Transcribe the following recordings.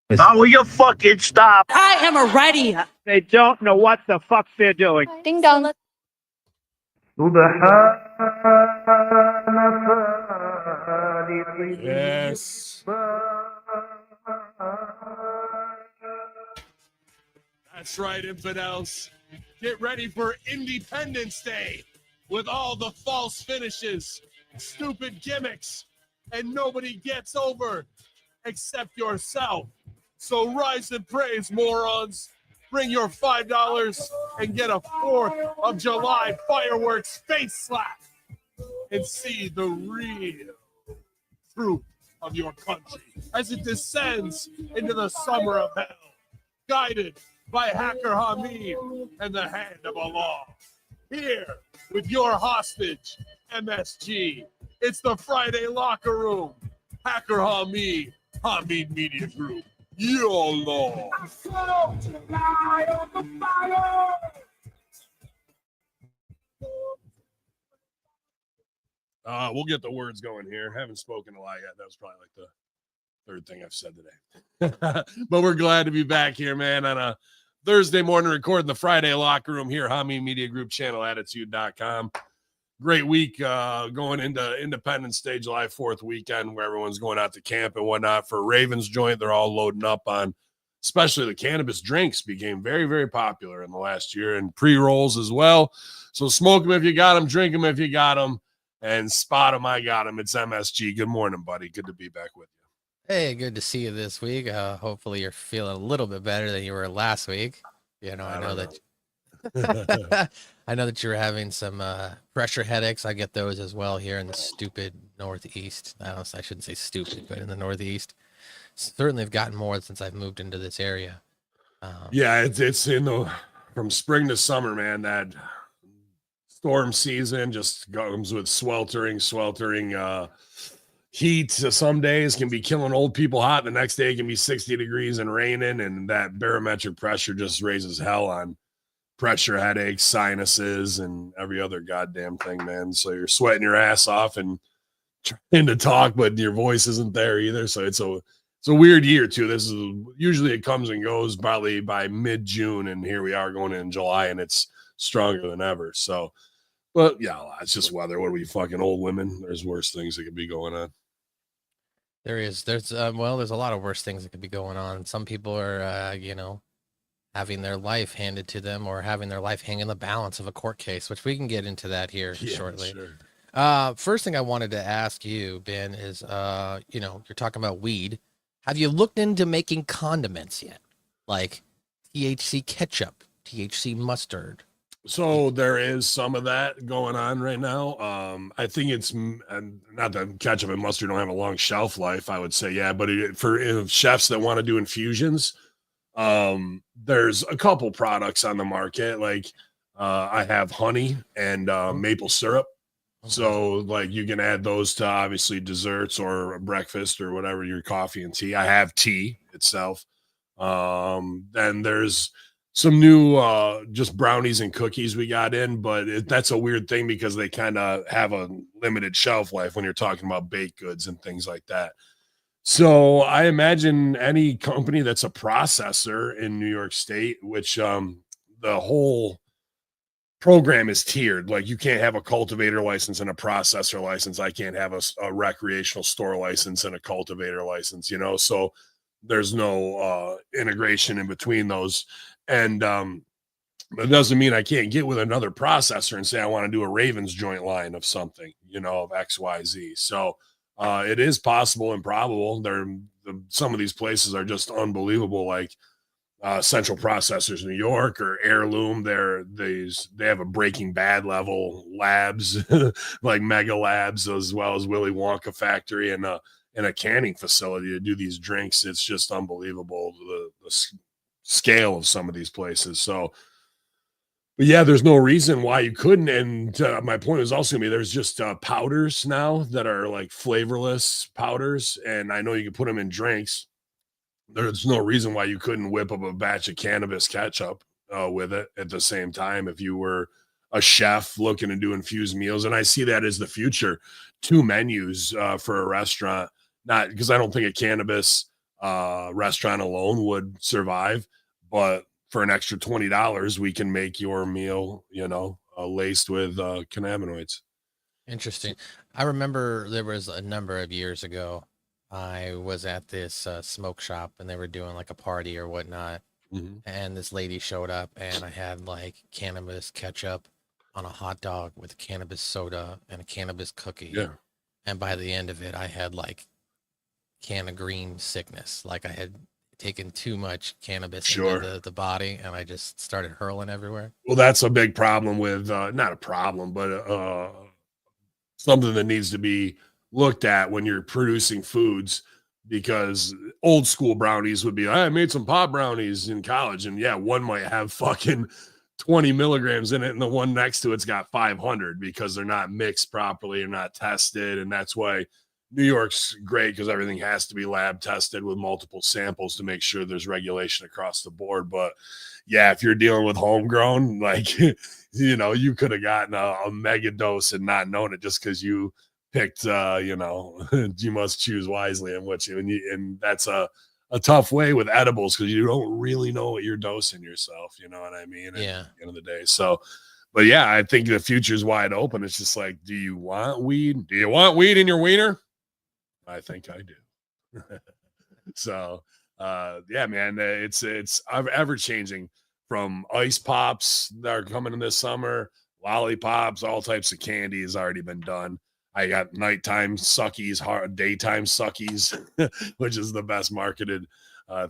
Oh, will you fucking stop? I am ready. They don't know what the fuck they're doing. Ding dong. Yes. That's right, infidels. Get ready for Independence Day with all the false finishes, stupid gimmicks, and nobody gets over except yourself. So rise and praise, morons. Bring your $5 and get a 4th of July fireworks face slap and see the real truth of your country as it descends into the summer of hell, guided by Hacker Hamid and the hand of Allah. Here with your hostage, MSG. It's the Friday Locker Room. Hacker Hamid, Hamid Media Group. YOLO. We'll get the words going here. Haven't spoken a lot yet. That was probably like the third thing I've said today. But we're glad to be back here, man, on a Thursday morning recording the Friday Locker Room here, Hamid Media Group, channelattitude.com. Great week going into Independence Day, July 4th weekend, where everyone's going out to camp and whatnot. For Ravens joint, they're all loading up on, especially the cannabis drinks became very, very popular in the last year, and pre-rolls as well. So smoke them if you got them, drink them if you got them, and spot them, I got them. It's MSG. Good morning, buddy. Good to be back with you. Hey, good to see you this week. Hopefully you're feeling a little bit better than you were last week. I know that I know that you're having some pressure headaches. I get those as well here in the stupid Northeast. I shouldn't say stupid, but in the Northeast. Certainly have gotten more since I've moved into this area. Yeah, it's in the from spring to summer, man. That storm season just comes with sweltering heat. Some days can be killing old people hot. The next day it can be 60 degrees and raining, and that barometric pressure just raises hell on pressure headaches, sinuses, and every other goddamn thing, man. So you're sweating your ass off and trying to talk, but your voice isn't there either. So it's a weird year too. This is usually it comes and goes probably by mid-June, and here we are going in July, and it's stronger than ever. So, but yeah, it's just weather. What are we, fucking old women? There's worse things that could be going on. There's a lot of worse things that could be going on. Some people are, having their life handed to them or having their life hang in the balance of a court case, which we can get into that here shortly. Sure. First thing I wanted to ask you, Ben, is, you're talking about weed. Have you looked into making condiments yet? Like THC ketchup, THC mustard? So there is some of that going on right now. I think it's not that ketchup and mustard don't have a long shelf life, I would say, yeah. But for chefs that want to do infusions, there's a couple products on the market. Like I have honey and maple syrup. Okay. So like you can add those to obviously desserts or breakfast or whatever, your coffee and tea. I have tea itself. Then there's some new just brownies and cookies we got in, but that's a weird thing because they kind of have a limited shelf life when you're talking about baked goods and things like that. So I imagine any company that's a processor in New York State, which the whole program is tiered. Like you can't have a cultivator license and a processor license. I can't have a recreational store license and a cultivator license, so there's no integration in between those. And it doesn't mean I can't get with another processor and say I want to do a Ravens joint line of something, of XYZ. So it is possible and probable. Some of these places are just unbelievable, like Central Processors New York or Heirloom. They have a Breaking Bad level labs, like mega labs, as well as Willy Wonka factory and a canning facility to do these drinks. It's just unbelievable the scale of some of these places. So, but yeah, there's no reason why you couldn't. And my point is also gonna be there's just powders now that are like flavorless powders, and I know you can put them in drinks. There's no reason why you couldn't whip up a batch of cannabis ketchup with it at the same time if you were a chef looking to do infused meals. And I see that as the future. 2 menus for a restaurant, not because I don't think a cannabis restaurant alone would survive. But for an extra $20, we can make your meal, laced with cannabinoids. Interesting. I remember there was a number of years ago, I was at this smoke shop and they were doing like a party or whatnot. Mhm. And this lady showed up and I had like cannabis ketchup on a hot dog with cannabis soda and a cannabis cookie. Yeah. And by the end of it, I had like can of green sickness. Like I had taken too much cannabis Sure. into the body and I just started hurling everywhere. Well, that's a big problem with not a problem, but something that needs to be looked at when you're producing foods, because old school brownies would be, I made some pot brownies in college, and yeah, one might have fucking 20 milligrams in it and the one next to it's got 500 because they're not mixed properly or not tested. And that's why New York's great, because everything has to be lab tested with multiple samples to make sure there's regulation across the board. But yeah, if you're dealing with homegrown, like you could have gotten a mega dose and not known it just because you picked you must choose wisely in which and that's a tough way with edibles, because you don't really know what you're dosing yourself, you know what I mean? Yeah. At the end of the day. So, but yeah, I think the future's wide open. It's just like, do you want weed? Do you want weed in your wiener? I think I do. So, yeah, man, it's ever changing, from ice pops that are coming in this summer, lollipops, all types of candy has already been done. I got nighttime suckies, daytime suckies, which is the best marketed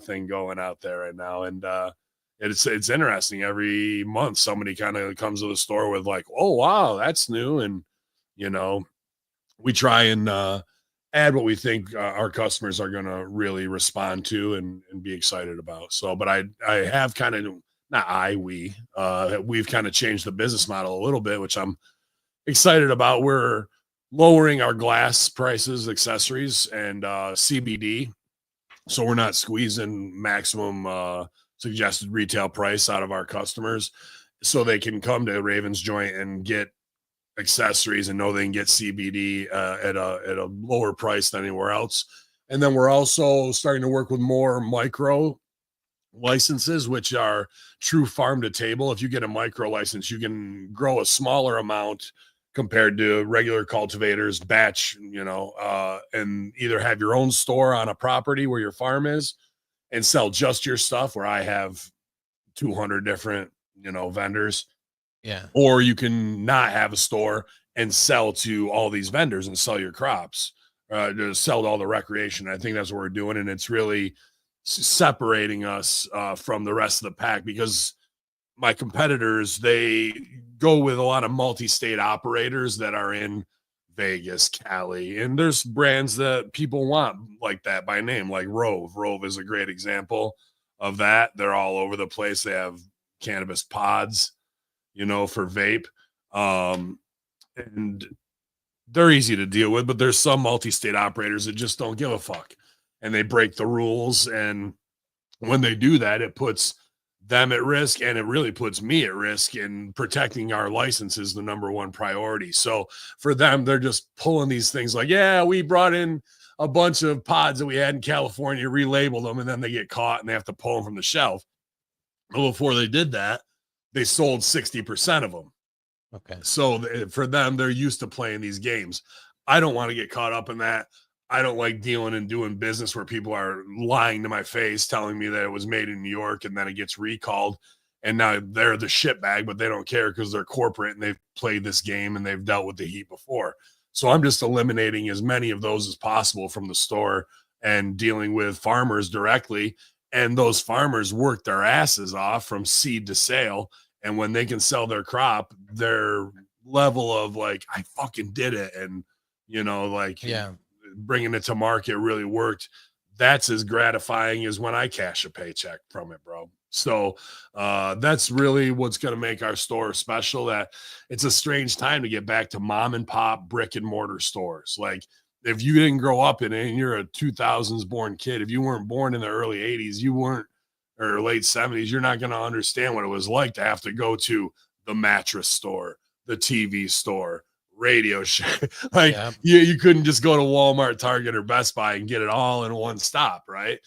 thing going out there right now. And it's interesting. Every month, somebody kind of comes to the store with like, oh wow, that's new, and we try and add what we think our customers are going to really respond to and be excited about. So, but I have kind of we've kind of changed the business model a little bit, which I'm excited about. We're lowering our glass prices, accessories, and CBD. So we're not squeezing maximum suggested retail price out of our customers, so they can come to Raven's Joint and get accessories and know they can get CBD at a lower price than anywhere else. And then we're also starting to work with more micro licenses, which are true farm to table. If you get a micro license, you can grow a smaller amount compared to regular cultivators, batch, and either have your own store on a property where your farm is and sell just your stuff, where I have 200 different, vendors. Yeah. Or you can not have a store and sell to all these vendors and sell your crops, to sell to all the recreation. I think that's what we're doing. And it's really separating us from the rest of the pack, because my competitors, they go with a lot of multi-state operators that are in Vegas, Cali, and there's brands that people want like that by name, like Rove. Rove is a great example of that. They're all over the place. They have cannabis pods, for vape. And they're easy to deal with, but there's some multi-state operators that just don't give a fuck and they break the rules. And when they do that, it puts them at risk, and it really puts me at risk. In protecting our license is the number one priority. So for them, they're just pulling these things like, yeah, we brought in a bunch of pods that we had in California, relabeled them, and then they get caught and they have to pull them from the shelf. Well, before they did that, they sold 60% of them. Okay. So for them, they're used to playing these games. I don't want to get caught up in that. I don't like dealing and doing business where people are lying to my face, telling me that it was made in New York, and then it gets recalled. And now they're the shitbag, but they don't care because they're corporate and they've played this game and they've dealt with the heat before. So I'm just eliminating as many of those as possible from the store and dealing with farmers directly. And those farmers work their asses off from seed to sale. And when they can sell their crop, their level of like, I fucking did it. And, Yeah. bringing it to market really worked. That's as gratifying as when I cash a paycheck from it, bro. So that's really what's going to make our store special. That it's a strange time to get back to mom and pop brick and mortar stores. Like, if you didn't grow up in it and you're a 2000s born kid, if you weren't born in the early 80s, or late 70s, you're not going to understand what it was like to have to go to the mattress store, the TV store, Radio Shack. Like, Yeah. you couldn't just go to Walmart, Target, or Best Buy and get it all in one stop, right?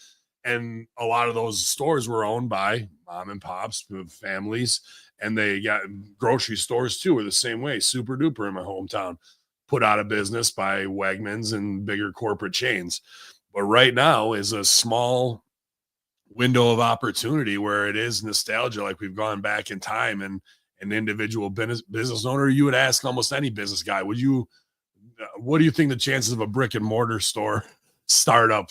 And a lot of those stores were owned by mom and pops with families, and they got grocery stores too are the same way. Super Duper in my hometown put out of business by Wegmans and bigger corporate chains. But right now is a small window of opportunity where it is nostalgia, like we've gone back in time. And an individual business owner, you would ask almost any business guy, what do you think the chances of a brick and mortar store startup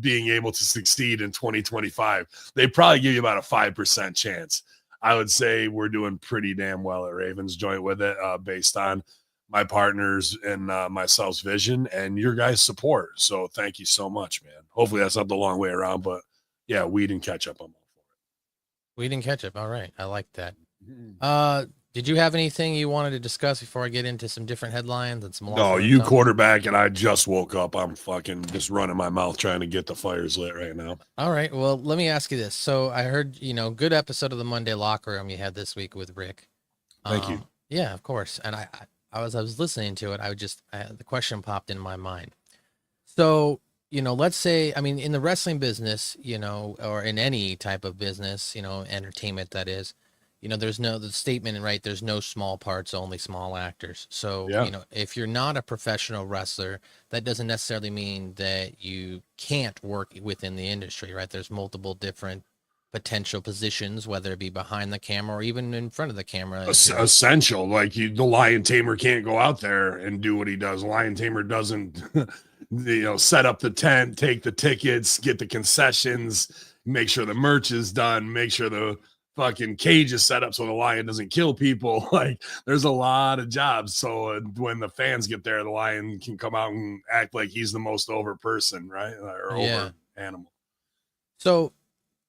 being able to succeed in 2025? They probably give you about a 5% chance. I would say we're doing pretty damn well at Ravens Joint with it, based on my partners and myself's vision and your guys' support. So thank you so much, man. Hopefully that's not the long way around, but yeah, weed and ketchup. I'm all for it. Weed and ketchup. All right. I like that. Mm-hmm. Did you have anything you wanted to discuss before I get into some different headlines and some? No, you quarterback, and I just woke up. I'm fucking just running my mouth trying to get the fires lit right now. All right. Well, let me ask you this. So I heard, good episode of the Monday Locker Room you had this week with Rick. Thank you. Yeah, of course. And I was listening to it. The question popped in my mind. So, let's say, in the wrestling business, or in any type of business, entertainment, that is, there's the statement, right? There's no small parts, only small actors. So, yeah. If you're not a professional wrestler, that doesn't necessarily mean that you can't work within the industry, right? There's multiple different potential positions, whether it be behind the camera or even in front of the camera. Essential. Like the lion tamer can't go out there and do what he does. Lion tamer doesn't, set up the tent, take the tickets, get the concessions, make sure the merch is done, make sure the fucking cage is set up so the lion doesn't kill people. Like there's a lot of jobs. So when the fans get there, the lion can come out and act like he's the most over person, right? Or over animal. So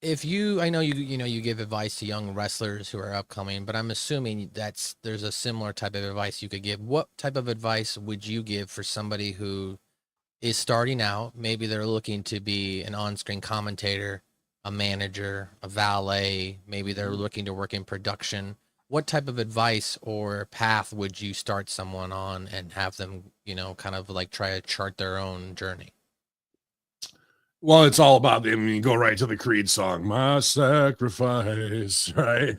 I know you give advice to young wrestlers who are upcoming, but I'm assuming there's a similar type of advice you could give. What type of advice would you give for somebody who is starting out? Maybe they're looking to be an on-screen commentator, a manager, a valet. Maybe they're looking to work in production. What type of advice or path would you start someone on and have them, kind of like try to chart their own journey? Well, it's all about them. You go right to the Creed song, "My Sacrifice," right?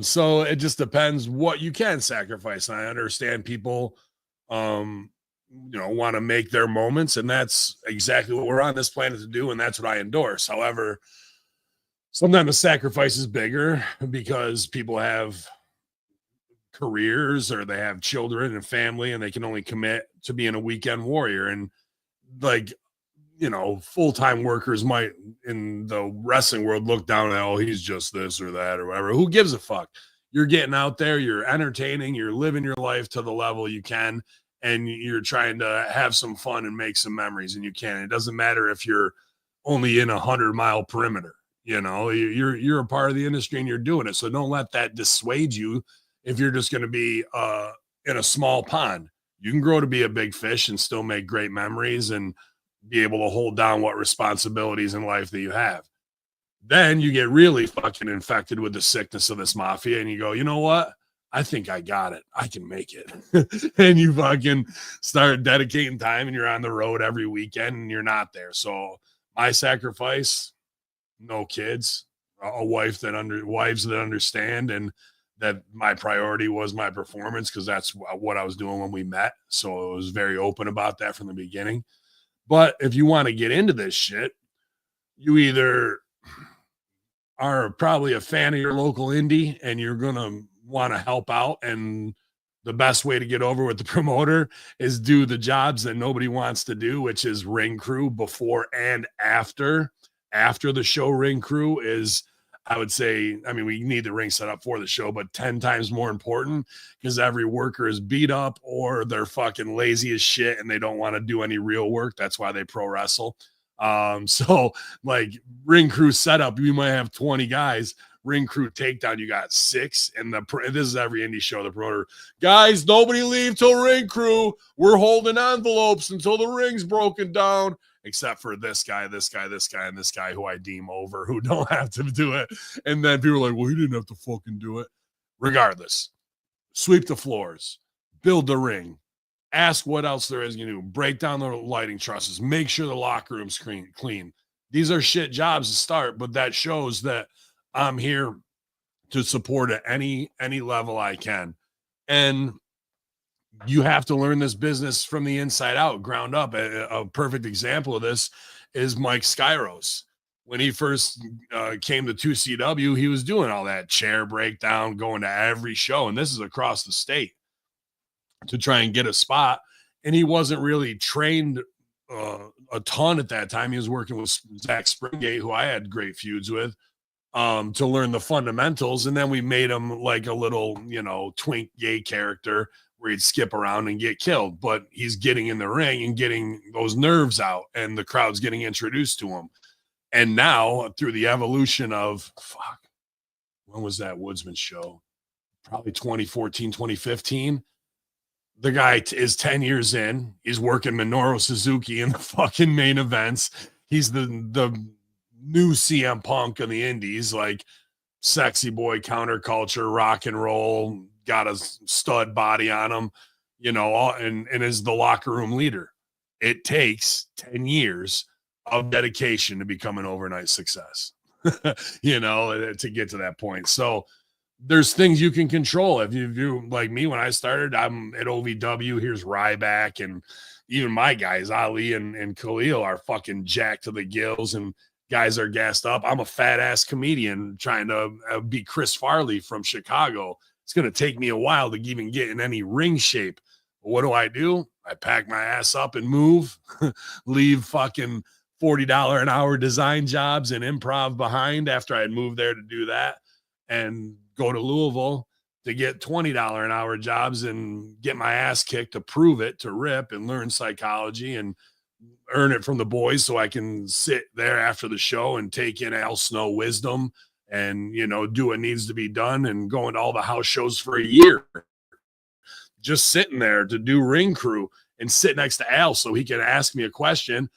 So it just depends what you can sacrifice. And I understand people, want to make their moments, and that's exactly what we're on this planet to do, and that's what I endorse. However, sometimes the sacrifice is bigger because people have careers or they have children and family, and they can only commit to being a weekend warrior. And like, full-time workers might in the wrestling world look down at, oh, he's just this or that or whatever. Who gives a fuck? You're getting out there, you're entertaining, you're living your life to the level you can, and you're trying to have some fun and make some memories, and you can. It doesn't matter if you're only in 100-mile perimeter. You're a part of the industry and you're doing it. So don't let that dissuade you if you're just going to be in a small pond. You can grow to be a big fish and still make great memories and be able to hold down what responsibilities in life that you have. Then you get really fucking infected with the sickness of this mafia and you go, you know what? I think I got it. I can make it. And you fucking start dedicating time and you're on the road every weekend and you're not there. So my sacrifice, no kids, a wives that understand, and that my priority was my performance, because that's what I was doing when we met. So I was very open about that from the beginning. But if you want to get into this shit, you either are probably a fan of your local indie and you're going to want to help out. And the best way to get over with the promoter is do the jobs that nobody wants to do, which is ring crew before and after. After the show, ring crew is, I would say, we need the ring set up for the show, but 10 times more important, because every worker is beat up or they're fucking lazy as shit and they don't want to do any real work. That's why they pro wrestle. So like ring crew setup, you might have 20 guys. Ring crew takedown, you got 6. And this is every indie show. The promoter, guys, nobody leave till ring crew. We're holding envelopes until the ring's broken down. Except for this guy, and this guy who I deem over, who don't have to do it. And then people are like, well, he didn't have to fucking do it. Regardless, sweep the floors, build the ring, ask what else there is you do, break down the lighting trusses, make sure the locker room's clean. These are shit jobs to start, but that shows that I'm here to support at any level I can. And you have to learn this business from the inside out, ground up. A perfect example of this is Mike Skyros. When he first came to 2CW, he was doing all that chair breakdown, going to every show, and this is across the state, to try and get a spot. And he wasn't really trained a ton at that time. He was working with Zach Springate, who I had great feuds with, to learn the fundamentals. And then we made him like a little, twink gay character where he'd skip around and get killed. But he's getting in the ring and getting those nerves out, and the crowd's getting introduced to him. And now, through the evolution of, when was that Woodsman show? Probably 2014, 2015. The guy is 10 years in. He's working Minoru Suzuki in the fucking main events. He's the new CM Punk of the indies, like sexy boy, counterculture, rock and roll, got a stud body on him, and is the locker room leader. It takes 10 years of dedication to become an overnight success, to get to that point. So there's things you can control. If you like me, when I started, I'm at OVW, here's Ryback, and even my guys, Ali and Khalil, are fucking jacked to the gills, and guys are gassed up. I'm a fat ass comedian trying to be Chris Farley from Chicago. It's going to take me a while to even get in any ring shape. But what do? I pack my ass up and move, leave fucking $40 an hour design jobs and improv behind after I had moved there to do that, and go to Louisville to get $20 an hour jobs and get my ass kicked to prove it, to rip and learn psychology and earn it from the boys, so I can sit there after the show and take in Al Snow wisdom and, do what needs to be done, and go into all the house shows for a year, just sitting there to do ring crew and sit next to Al so he can ask me a question.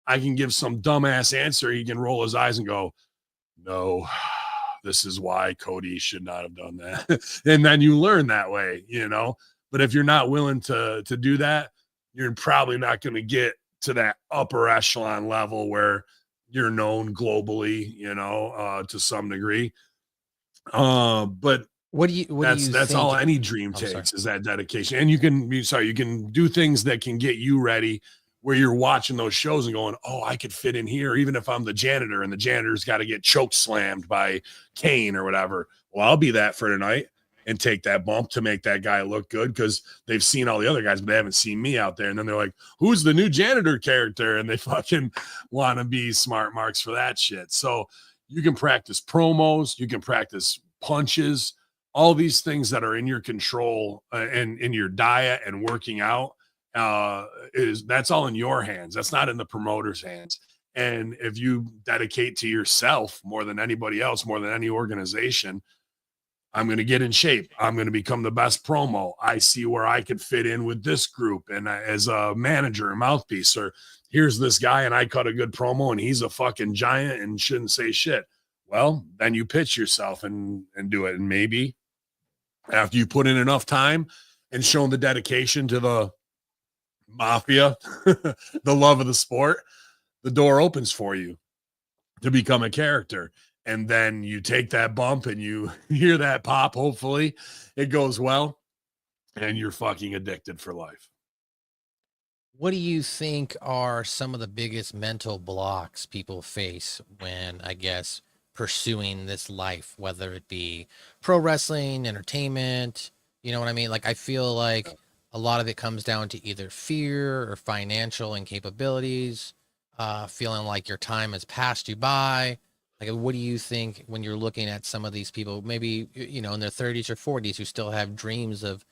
I can give some dumbass answer. He can roll his eyes and go, no, this is why Cody should not have done that. And then you learn that way, but if you're not willing to do that, you're probably not going to get to that upper echelon level where you're known globally, to some degree. But that's all any dream takes, is that dedication. And you can do things that can get you ready, where you're watching those shows and going, oh, I could fit in here, even if I'm the janitor and the janitor's got to get choke slammed by Kane or whatever. Well, I'll be that for tonight and take that bump to make that guy look good, because they've seen all the other guys, but they haven't seen me out there. And then they're like, who's the new janitor character? And they fucking want to be smart marks for that shit. So you can practice promos, you can practice punches, all these things that are in your control, and in your diet and working out. That's all in your hands. That's not in the promoter's hands. And if you dedicate to yourself more than anybody else, more than any organization, I'm going to get in shape. I'm going to become the best promo. I see where I could fit in with this group, and as a manager and mouthpiece, or here's this guy and I cut a good promo and he's a fucking giant and shouldn't say shit. Well, then you pitch yourself and do it. And maybe after you put in enough time and shown the dedication to the mafia, the love of the sport, the door opens for you to become a character. And then you take that bump and you hear that pop. Hopefully it goes well, and you're fucking addicted for life. What do you think are some of the biggest mental blocks people face when, I guess, pursuing this life, whether it be pro wrestling, entertainment, you know what I mean? Like, I feel like a lot of it comes down to either fear or financial incapabilities, feeling like your time has passed you by. Like, what do you think when you're looking at some of these people, maybe, in their 30s or 40s, who still have dreams of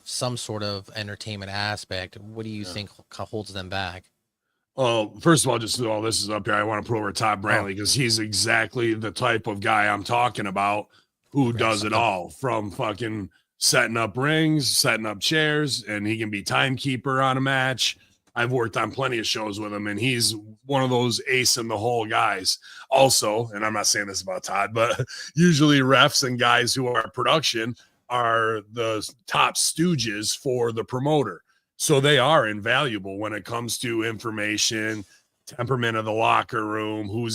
some sort of entertainment aspect? What do you think holds them back? Well, first of all, just all this is up here, I want to put over Todd Brantley, because he's exactly the type of guy I'm talking about, who does it all, from fucking setting up rings, setting up chairs, and he can be timekeeper on a match. I've worked on plenty of shows with him, and he's one of those ace in the hole guys. Also, and I'm not saying this about Todd, but usually refs and guys who are production are the top stooges for the promoter. So they are invaluable when it comes to information, temperament of the locker room, who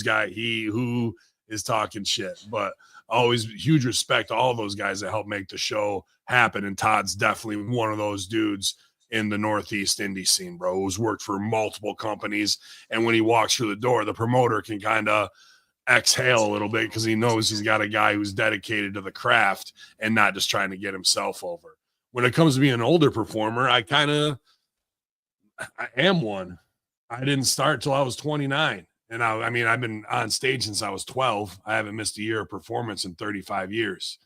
is talking shit. But always huge respect to all those guys that help make the show happen. And Todd's definitely one of those dudes in the Northeast indie scene, bro, who's worked for multiple companies. And when he walks through the door, the promoter can kind of exhale a little bit because he knows he's got a guy who's dedicated to the craft and not just trying to get himself over. When it comes to being an older performer, I am one. I didn't start till I was 29. And I mean, I've been on stage since I was 12. I haven't missed a year of performance in 35 years.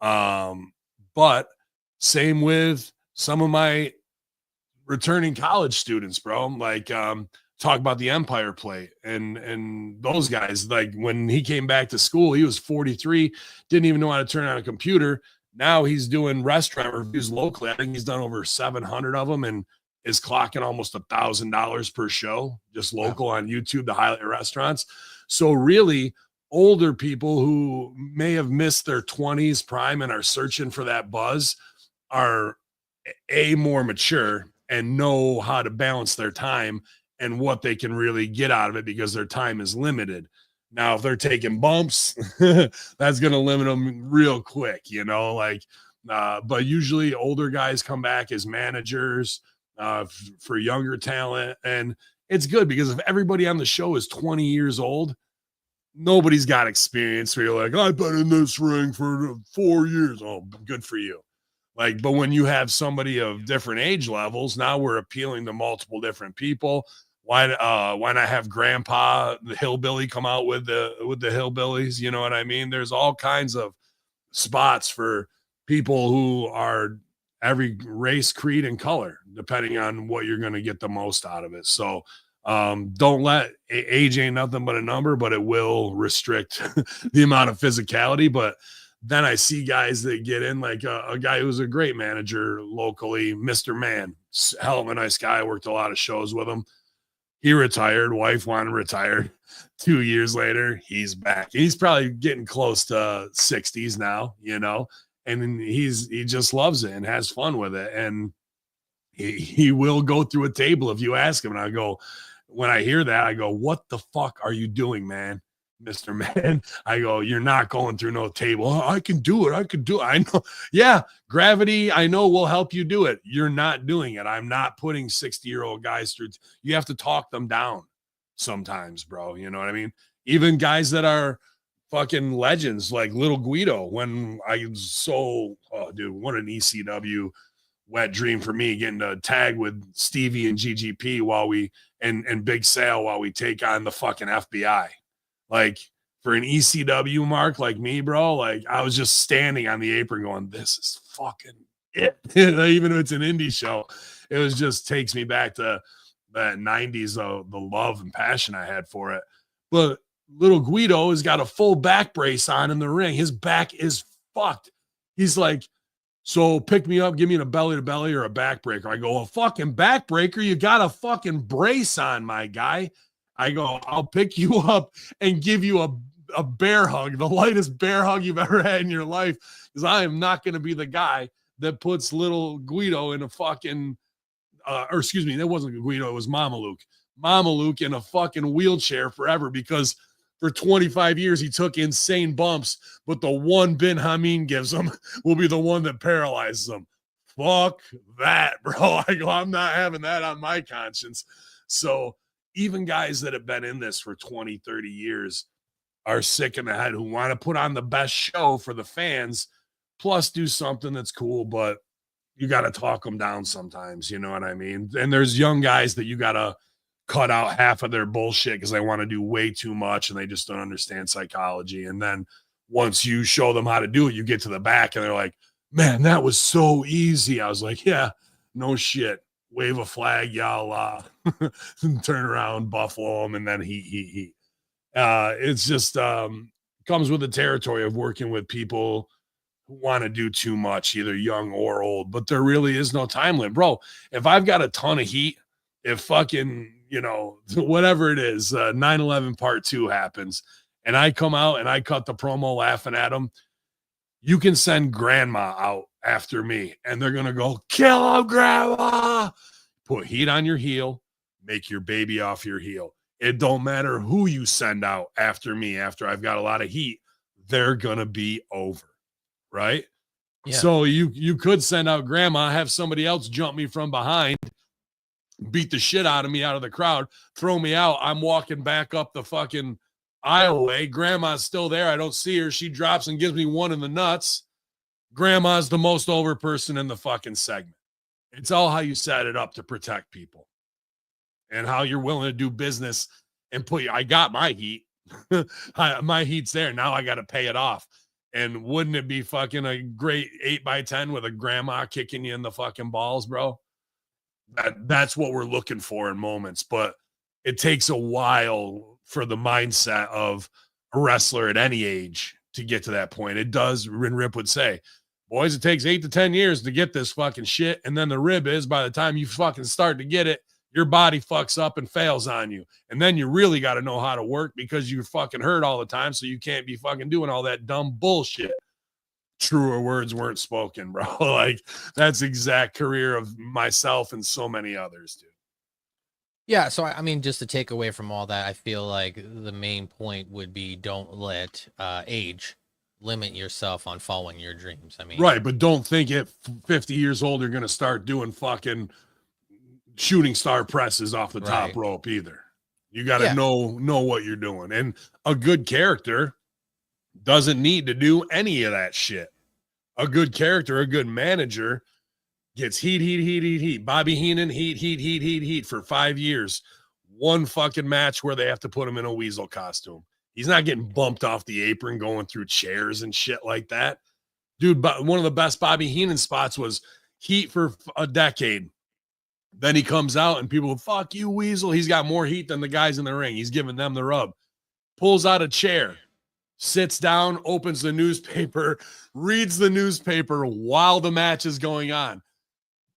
But same with some of my returning college students, bro. Like, talk about the Empire Plate and those guys. Like, when he came back to school, he was 43, didn't even know how to turn on a computer. Now he's doing restaurant reviews locally. I think he's done over 700 of them and is clocking almost $1,000 per show, just local on YouTube, the highlight restaurants. So really, older people who may have missed their 20s prime and are searching for that buzz are more mature and know how to balance their time and what they can really get out of it because their time is limited. Now, if they're taking bumps, that's going to limit them real quick, but usually older guys come back as managers for younger talent. And it's good because if everybody on the show is 20 years old, nobody's got experience where you're like, I've been in this ring for 4 years. Oh, good for you. But when you have somebody of different age levels, now we're appealing to multiple different people. Why not have Grandpa the hillbilly come out with the hillbillies? You know what I mean? There's all kinds of spots for people who are every race, creed, and color, depending on what you're going to get the most out of it. So don't let age ain't nothing but a number, but it will restrict the amount of physicality. But then I see guys that get in, like a guy who's a great manager locally, Mr. Man, hell of a nice guy. I worked a lot of shows with him. He retired. Wife wanted to retire. 2 years later, he's back. He's probably getting close to 60s now, and he just loves it and has fun with it. And he will go through a table if you ask him. And I go, when I hear that, I go, what the fuck are you doing, man? Mr. Man, I go, you're not going through no table. Oh, I can do it. I know. Yeah, gravity, I know, will help you do it. You're not doing it. I'm not putting 60-year-old guys through. You have to talk them down sometimes, bro. You know what I mean? Even guys that are fucking legends like Little Guido. When I was dude, what an ECW wet dream for me, getting to tag with Stevie and GGP while we and Big Sale while we take on the fucking FBI. Like, for an ECW mark like me, bro, like I was just standing on the apron going, this is fucking it. Even if it's an indie show, it was just takes me back to that 90s, the love and passion I had for it. But Little Guido has got a full back brace on in the ring. His back is fucked. He's like, so pick me up, give me a belly to belly or a back breaker. I go, a fucking back breaker? You got a fucking brace on, my guy. I go, I'll pick you up and give you a bear hug, the lightest bear hug you've ever had in your life, because I am not going to be the guy that puts Little Guido in a fucking, or excuse me, that wasn't Guido, it was Mama Luke in a fucking wheelchair forever, because for 25 years he took insane bumps, but the one Ben Hameen gives him will be the one that paralyzes him. Fuck that, bro. I go, I'm not having that on my conscience. So even guys that have been in this for 20, 30 years are sick in the head who want to put on the best show for the fans, plus do something that's cool, but you got to talk them down sometimes. You know what I mean? And there's young guys that you got to cut out half of their bullshit because they want to do way too much and they just don't understand psychology. And then once you show them how to do it, you get to the back and they're like, man, that was so easy. I was like, yeah, no shit. Wave a flag, y'all, turn around, buffalo them, and then he. It's just comes with the territory of working with people who want to do too much, either young or old, but there really is no time limit. Bro, if I've got a ton of heat, if fucking, whatever it is, 9/11 part 2 happens, and I come out and I cut the promo laughing at them, you can send grandma out after me and they're going to go, kill him, grandma. Put heat on your heel, make your baby off your heel. It don't matter who you send out after me, after I've got a lot of heat, they're going to be over. Right. Yeah. So you could send out grandma, have somebody else jump me from behind, beat the shit out of me out of the crowd, throw me out. I'm walking back up the fucking aisleway. Grandma's still there. I don't see her. She drops and gives me one in the nuts. Grandma's the most over person in the fucking segment. It's all how you set it up to protect people and how you're willing to do business and I got my heat. My heat's there. Now I got to pay it off. And wouldn't it be fucking a great 8x10 with a grandma kicking you in the fucking balls, bro? That's what we're looking for in moments. But it takes a while for the mindset of a wrestler at any age to get to that point. It does. Rip would say, boys, it takes 8 to 10 years to get this fucking shit. And then the rib is by the time you fucking start to get it, your body fucks up and fails on you. And then you really got to know how to work because you're fucking hurt all the time. So you can't be fucking doing all that dumb bullshit. Truer words weren't spoken, bro. Like, that's exact career of myself and so many others, dude. Yeah. So, I mean, just to take away from all that, I feel like the main point would be don't let age limit yourself on following your dreams. I mean, right. But don't think at 50 years old, you're going to start doing fucking shooting star presses off the top rope either. You got to know what you're doing. And a good character doesn't need to do any of that shit. A good character, a good manager gets heat. Bobby Heenan, heat for 5 years. One fucking match where they have to put him in a weasel costume. He's not getting bumped off the apron, going through chairs and shit like that. Dude, but one of the best Bobby Heenan spots was heat for a decade. Then he comes out and people go, fuck you, weasel. He's got more heat than the guys in the ring. He's giving them the rub. Pulls out a chair, sits down, opens the newspaper, reads the newspaper while the match is going on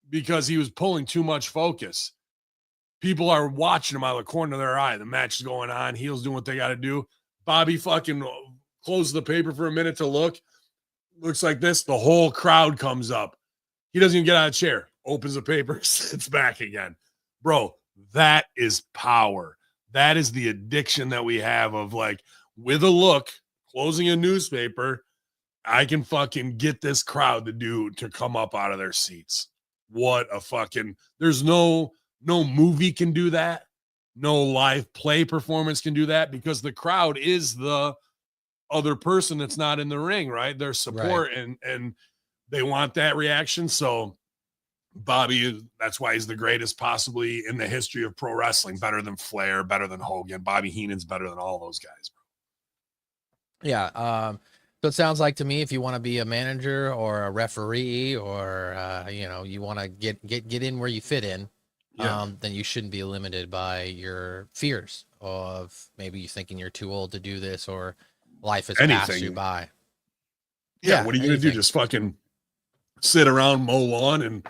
because he was pulling too much focus. People are watching him out of the corner of their eye. The match is going on. Heels doing what they got to do. Bobby fucking closes the paper for a minute to look. Looks like this. The whole crowd comes up. He doesn't even get out of the chair. Opens the paper, sits back again. Bro, that is power. That is the addiction that we have of, like, with a look, closing a newspaper, I can fucking get this crowd to come up out of their seats. What a fucking, there's no movie can do that. No live play performance can do that because the crowd is the other person that's not in the ring, right? Their support and they want that reaction. So Bobby, that's why he's the greatest possibly in the history of pro wrestling. Better than Flair, better than Hogan. Bobby Heenan's better than all those guys, bro. Yeah. So it sounds like to me, if you want to be a manager or a referee or, you want to get in where you fit in, then you shouldn't be limited by your fears of maybe you thinking you're too old to do this or life has passed you by. Yeah. What are you going to do? Just fucking sit around, mow lawn and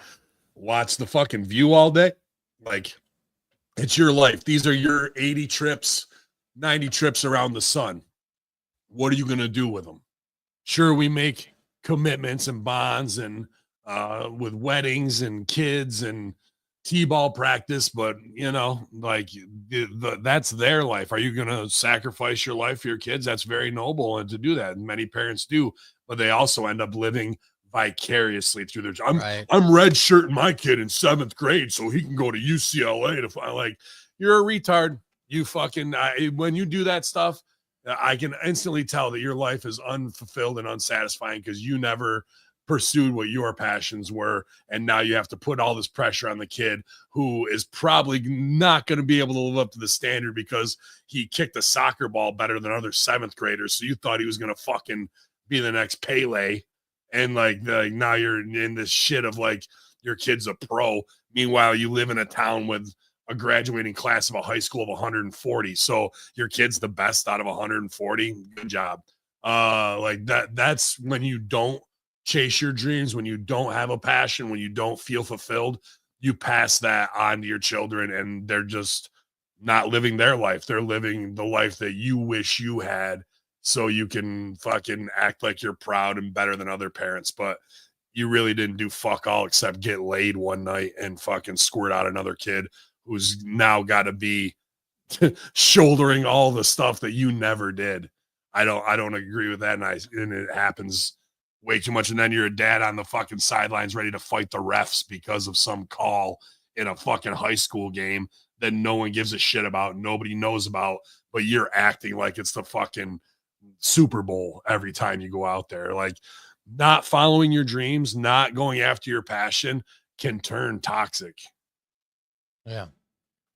watch the fucking View all day? Like, it's your life. These are your 80 trips, 90 trips around the sun. What are you going to do with them? Sure, we make commitments and bonds and with weddings and kids and t-ball practice, but that's their life. Are you going to sacrifice your life for your kids? That's very noble and to do that. And many parents do, but they also end up living vicariously through their I'm red shirting my kid in 7th grade so he can go to UCLA to find, like, you're a retard. You fucking when you do that stuff, I can instantly tell that your life is unfulfilled and unsatisfying because you never pursued what your passions were. And now you have to put all this pressure on the kid who is probably not going to be able to live up to the standard because he kicked a soccer ball better than other 7th graders. So you thought he was going to fucking be the next Pele. And like now you're in this shit of like your kid's a pro. Meanwhile, you live in a town with a graduating class of a high school of 140. So your kid's the best out of 140. Good job. That's when you don't chase your dreams, when you don't have a passion, when you don't feel fulfilled, you pass that on to your children and they're just not living their life. They're living the life that you wish you had so you can fucking act like you're proud and better than other parents. But you really didn't do fuck all except get laid one night and fucking squirt out another kid who's now got to be shouldering all the stuff that you never did. I don't agree with that. And it happens way too much. And then you're a dad on the fucking sidelines ready to fight the refs because of some call in a fucking high school game that no one gives a shit about, nobody knows about, but you're acting like it's the fucking Super Bowl every time you go out there. Like, not following your dreams, not going after your passion can turn toxic. Yeah.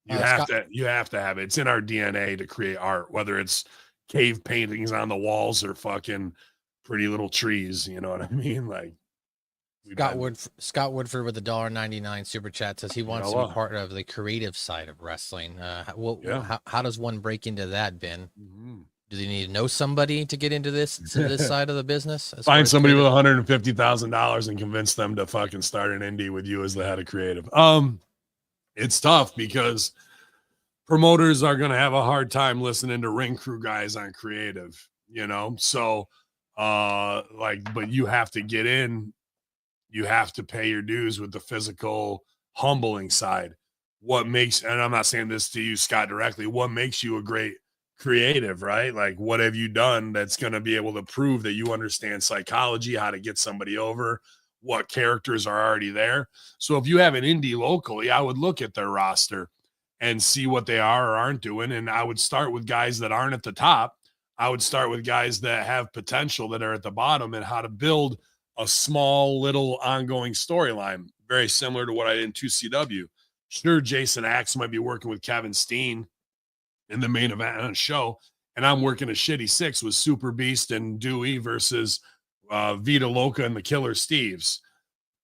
You have to have it. It's in our DNA to create art, whether it's cave paintings on the walls or fucking pretty little trees. You know what I mean? Like, Scott Woodford with $1.99 super chat says he wants to be part of the creative side of wrestling. How does one break into that, Ben? Mm-hmm. Do they need to know somebody to get into this side of the business? Find somebody with $150,000 and convince them to fucking start an indie with you as the head of creative. It's tough because promoters are going to have a hard time listening to ring crew guys on creative, you know? So, but you have to get in, you have to pay your dues with the physical humbling side. And I'm not saying this to you, Scott, directly, what makes you a great creative, right? Like, what have you done that's going to be able to prove that you understand psychology, how to get somebody over, what characters are already there? So if you have an indie locally, I would look at their roster and see what they are or aren't doing. And I would start with guys that aren't at the top. I would start with guys that have potential that are at the bottom, and how to build a small little ongoing storyline, very similar to what I did in 2CW. Sure, Jason Axe might be working with Kevin Steen in the main event on a show, and I'm working a shitty 6 with Super Beast and Dewey versus Vita Loca and the Killer Steves,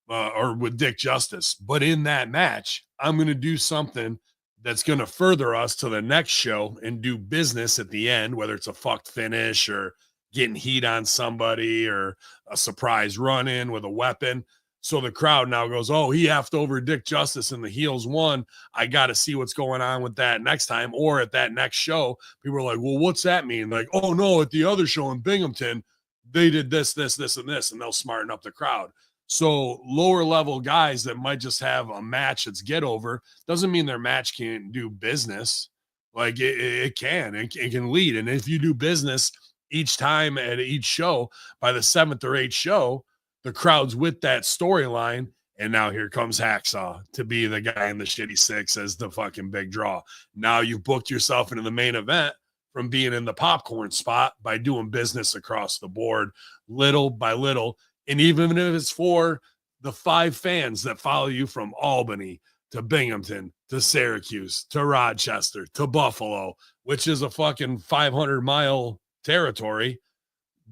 or with Dick Justice. But in that match, I'm going to do something that's going to further us to the next show and do business at the end, whether it's a fucked finish or getting heat on somebody or a surprise run in with a weapon. So the crowd now goes, oh, he effed over Dick Justice and the heels won. I got to see what's going on with that next time. Or at that next show, people are like, well, what's that mean? Like, oh, no, at the other show in Binghamton, they did this, and this, and they'll smarten up the crowd. So lower level guys that might just have a match that's get over doesn't mean their match can't do business. Like, it can lead. And if you do business each time at each show, by the 7th or 8th show, the crowd's with that storyline. And now here comes Hacksaw to be the guy in the shitty 6 as the fucking big draw. Now you've booked yourself into the main event from being in the popcorn spot by doing business across the board, little by little. And even if it's for the 5 fans that follow you from Albany to Binghamton to Syracuse to Rochester to Buffalo, which is a fucking 500-mile territory,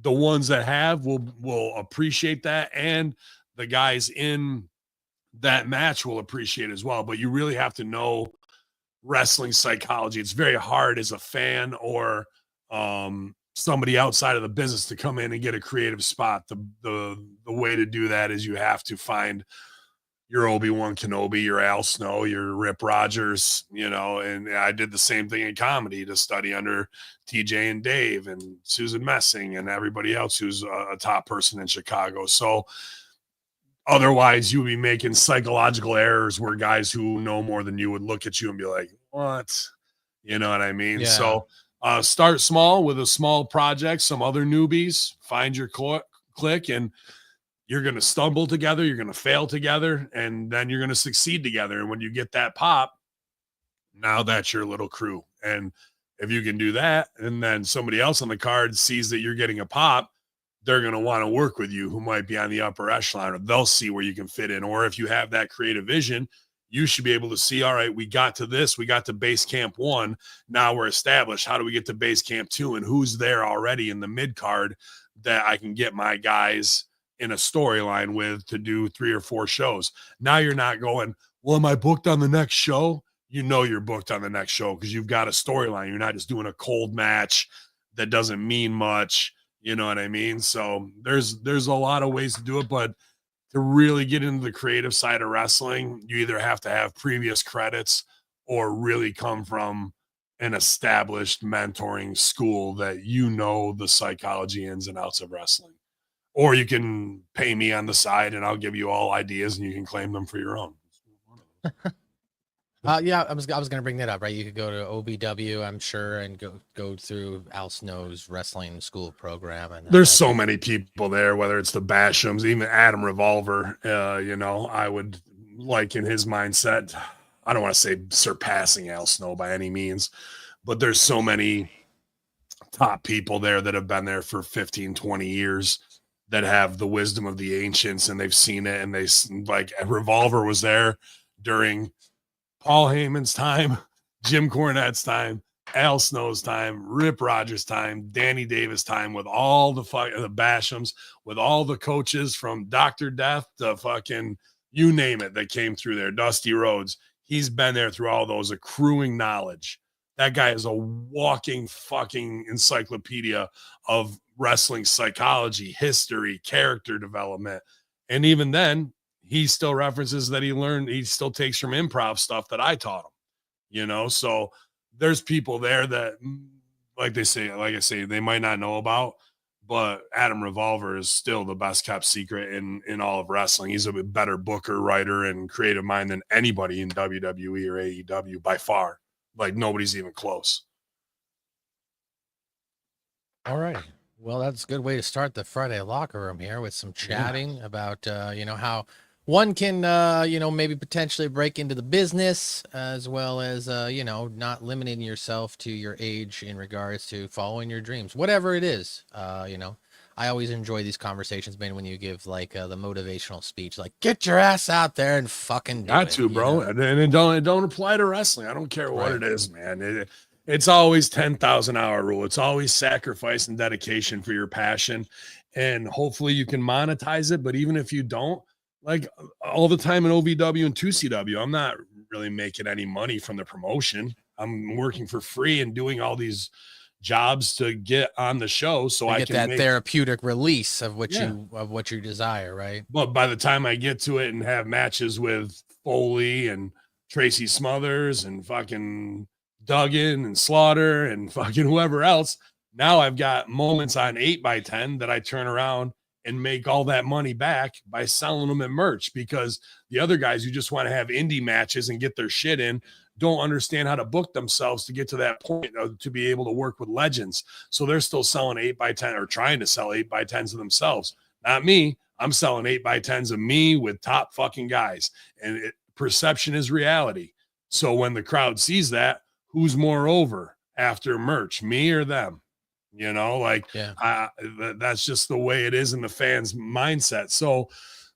the ones that have will appreciate that, and the guys in that match will appreciate as well. But you really have to know wrestling psychology. It's very hard as a fan or somebody outside of the business to come in and get a creative spot. The way to do that is you have to find your Obi-Wan Kenobi, your Al Snow, your Rip Rogers, you know. And I did the same thing in comedy to study under TJ and Dave and Susan Messing and everybody else who's a top person in Chicago. So otherwise you would be making psychological errors where guys who know more than you would look at you and be like, what? You know what I mean? Yeah. So start small with a small project, some other newbies, find your click, and you're going to stumble together, you're going to fail together, and then you're going to succeed together. And when you get that pop, now that's your little crew. And if you can do that, and then somebody else on the card sees that you're getting a pop, they're going to want to work with you who might be on the upper echelon, or they'll see where you can fit in. Or if you have that creative vision, you should be able to see, all right, we got to this, we got to base camp 1. Now we're established. How do we get to base camp 2? And who's there already in the mid card that I can get my guys in a storyline with to do 3 or 4 shows? Now you're not going, well, am I booked on the next show? You know you're booked on the next show because you've got a storyline. You're not just doing a cold match that doesn't mean much. You know what I mean? So there's a lot of ways to do it, but to really get into the creative side of wrestling, you either have to have previous credits or really come from an established mentoring school that you know the psychology ins and outs of wrestling. Or you can pay me on the side and I'll give you all ideas and you can claim them for your own. Yeah, I was gonna bring that up, right? You could go to OBW, I'm sure, and go through Al Snow's wrestling school program, and There's so many people there, whether it's the Bashams, even Adam Revolver. I would like in his mindset. I don't want to say surpassing Al Snow by any means, but there's so many top people there that have been there for 15, 20 years that have the wisdom of the ancients, and they've seen it. And they like Revolver was there during Paul Heyman's time, Jim Cornette's time, Al Snow's time, Rip Rogers' time, Danny Davis' time, with all the Bashams, with all the coaches from Dr. Death to fucking you name it that came through there, Dusty Rhodes. He's been there through all those, accruing knowledge. That guy is a walking fucking encyclopedia of wrestling psychology, history, character development. And even then, he still references that he still takes from improv stuff that I taught him, so there's people there that, like I say, they might not know about, but Adam Revolver is still the best kept secret in all of wrestling. He's a better booker, writer, and creative mind than anybody in WWE or AEW by far. Like, nobody's even close. All right. Well, that's a good way to start the Friday locker room here with some chatting about, how one can, maybe potentially break into the business, as well as, not limiting yourself to your age in regards to following your dreams, whatever it is. I always enjoy these conversations, man, when you give like the motivational speech, like get your ass out there and fucking do Got it, to, bro. And it don't apply to wrestling. I don't care what it is, man. It's always 10,000 hour rule. It's always sacrifice and dedication for your passion. And hopefully you can monetize it. But even if you don't, like all the time in OVW and 2CW, I'm not really making any money from the promotion. I'm working for free and doing all these jobs to get on the show so I can that therapeutic release of what you desire, right? But by the time I get to it and have matches with Foley and Tracy Smothers and fucking Duggan and Slaughter and fucking whoever else, now I've got moments on 8x10 that I turn around and make all that money back by selling them at merch, because the other guys who just want to have indie matches and get their shit in don't understand how to book themselves to get to that point to be able to work with legends. So they're still selling 8x10 or trying to sell 8x10s of themselves. Not me. I'm selling 8x10s of me with top fucking guys. And perception is reality. So when the crowd sees that, who's more over after merch, me or them? That's just the way it is in the fans' mindset. So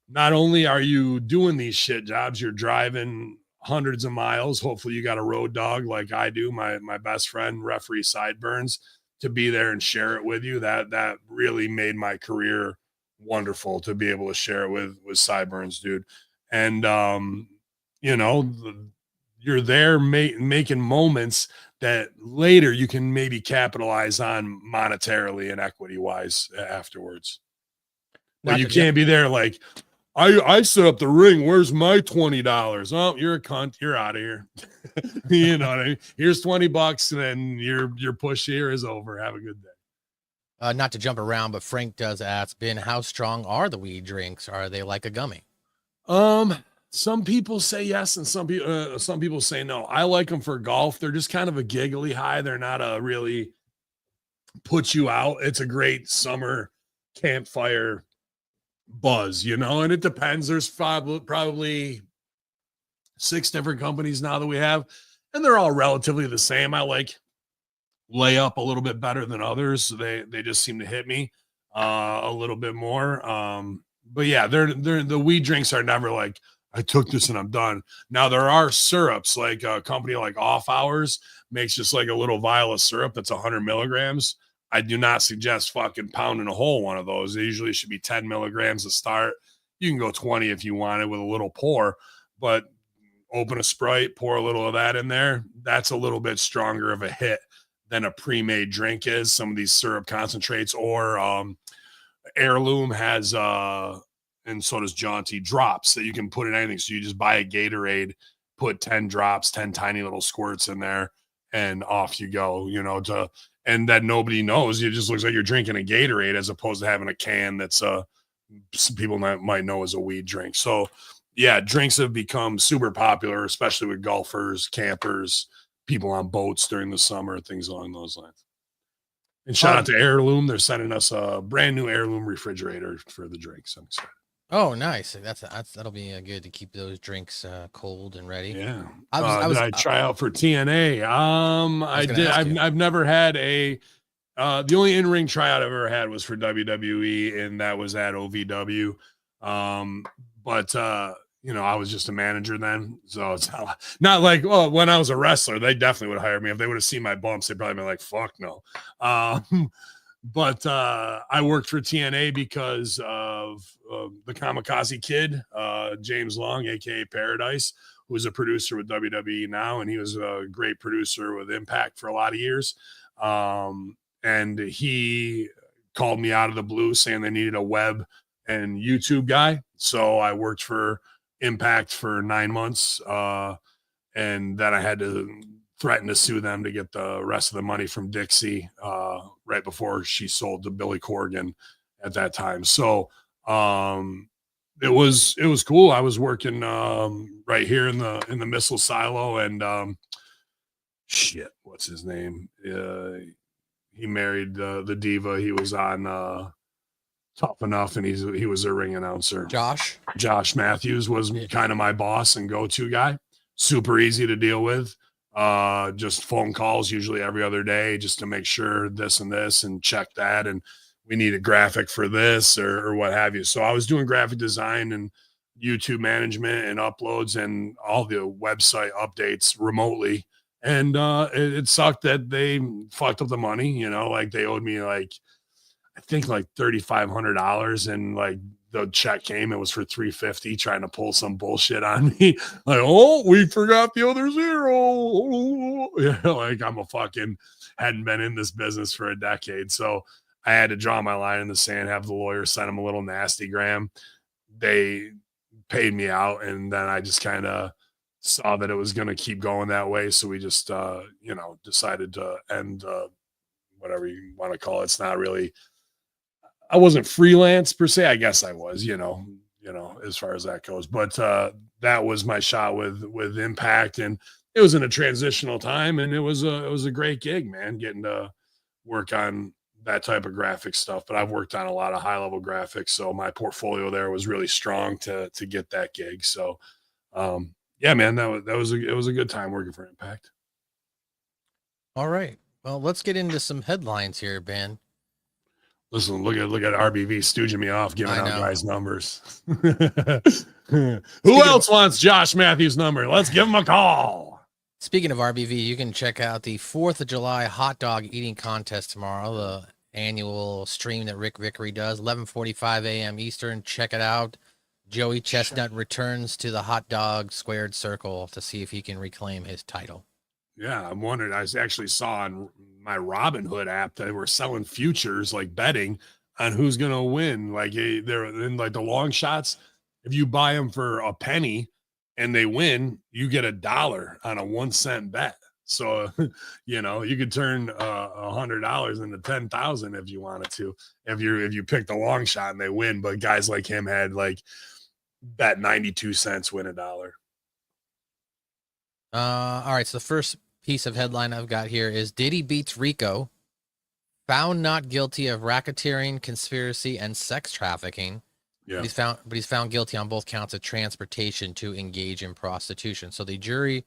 not only are you doing these shit jobs, you're driving hundreds of miles. Hopefully you got a road dog like I do, my best friend, referee Sideburns, to be there and share it with you. That really made my career wonderful, to be able to share it with Sideburns, dude. And you're there making moments that later you can maybe capitalize on monetarily and equity wise afterwards. But you can't be there like, I set up the ring. Where's my $20? Oh, you're a cunt. You're out of here. You know what I mean? Here's $20, and then your push here is over. Have a good day. Not to jump around, but Frank does ask, Ben, how strong are the weed drinks? Are they like a gummy? Some people say yes, and some people say no. I like them for golf. They're just kind of a giggly high. They're not a really put you out. It's a great summer campfire buzz, and it depends. There's probably 6 different companies now that we have, and they're all relatively the same. I like lay up a little bit better than others. So they just seem to hit me a little bit more. But yeah, they're the weed drinks are never like, I took this and I'm done. Now there are syrups, like a company like Off Hours makes just like a little vial of syrup that's 100 milligrams. I do not suggest fucking pounding a whole one of those. They usually should be 10 milligrams to start. You can go 20 if you want it with a little pour, but open a Sprite, pour a little of that in there. That's a little bit stronger of a hit than a pre-made drink is. Some of these syrup concentrates, or Heirloom has and so does Jaunty, drops that you can put in anything. So you just buy a Gatorade, put 10 drops, 10 tiny little squirts in there, and off you go, and that nobody knows. It just looks like you're drinking a Gatorade as opposed to having a can that's people might know as a weed drink. So yeah, drinks have become super popular, especially with golfers, campers, people on boats during the summer, things along those lines. And shout out to Heirloom. They're sending us a brand new Heirloom refrigerator for the drinks. I'm excited. Oh, nice. That'll be good to keep those drinks cold and ready. Yeah. I Did I try out for TNA? I did. I've never had a. The only in-ring tryout I've ever had was for WWE, and that was at OVW. But I was just a manager then, so it's not like, well, when I was a wrestler, they definitely would hire me. If they would have seen my bumps, they'd probably been like, "Fuck no." But I worked for TNA because of the Kamikaze Kid, James Long, aka Paradise, who is a producer with WWE now, and he was a great producer with Impact for a lot of years. And he called me out of the blue saying they needed a web and YouTube guy. So I worked for Impact for 9 months. And then I had to threaten to sue them to get the rest of the money from Dixie right before she sold to Billy Corgan at that time. So it was cool. I was working right here in the missile silo, and shit, what's his name? He married the diva. He was on Tough Enough, and he was a ring announcer. Josh Matthews was kind of my boss and go-to guy. Super easy to deal with. Just phone calls usually every other day just to make sure this and this and check that, and we need a graphic for this or what have you. So I was doing graphic design and YouTube management and uploads and all the website updates remotely. And it sucked that they fucked up the money, like they owed me I think $3,500, and like the check came, it was for $350, trying to pull some bullshit on me. Like, oh, we forgot the other zero. Like I'm hadn't been in this business for a decade. So I had to draw my line in the sand, have the lawyer send them a little nasty gram. They paid me out, and then I just kind of saw that it was going to keep going that way. So we just, decided to end, whatever you want to call it. It's not really, I wasn't freelance per se. I guess I was, as far as that goes, but, that was my shot with Impact, and it was in a transitional time, and it was a great gig, man, getting to work on that type of graphic stuff. But I've worked on a lot of high level graphics, so my portfolio there was really strong to get that gig. So, yeah, man, it was a good time working for Impact. All right. Well, let's get into some headlines here, Ben. Listen, look at RBV stooging me off, giving out guys' numbers. Who else wants Josh Matthews' number? Let's give him a call. Speaking of RBV, you can check out the 4th of July hot dog eating contest tomorrow, the annual stream that Rick Vickery does, 11:45 a.m. Eastern. Check it out. Joey Chestnut returns to the hot dog squared circle to see if he can reclaim his title. Yeah, I'm wondering. I actually saw on my Robinhood app that they were selling futures, like betting on who's going to win. Like they're in like the long shots. If you buy them for a penny and they win, you get $1 on a 1 cent bet. So, you could turn $100 into 10,000 if you wanted to, if you pick the long shot and they win. But guys like him had like bet 92 cents, win $1. All right. So the first piece of headline I've got here is Diddy beats Rico, found not guilty of racketeering, conspiracy, and sex trafficking. Yeah. But he's found guilty on both counts of transportation to engage in prostitution. So the jury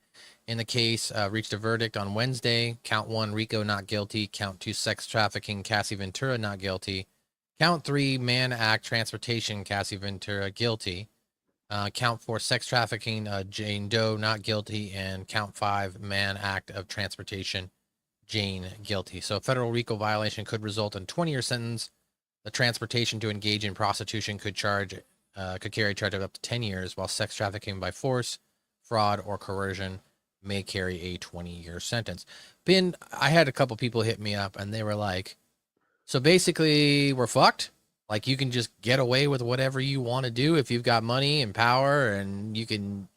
in the case reached a verdict on Wednesday. Count 1, Rico not guilty. Count 2, sex trafficking, Cassie Ventura not guilty. Count 3, Mann Act transportation, Cassie Ventura guilty. Count 4, sex trafficking, Jane Doe not guilty, and count 5, Mann Act of transportation, Jane guilty. So a federal RICO violation could result in 20-year sentence. The transportation to engage in prostitution could carry a charge of up to 10 years, while sex trafficking by force, fraud, or coercion may carry a 20-year sentence. Ben, I had a couple people hit me up, and they were like, so basically we're fucked? Like you can just get away with whatever you want to do if you've got money and power, and you can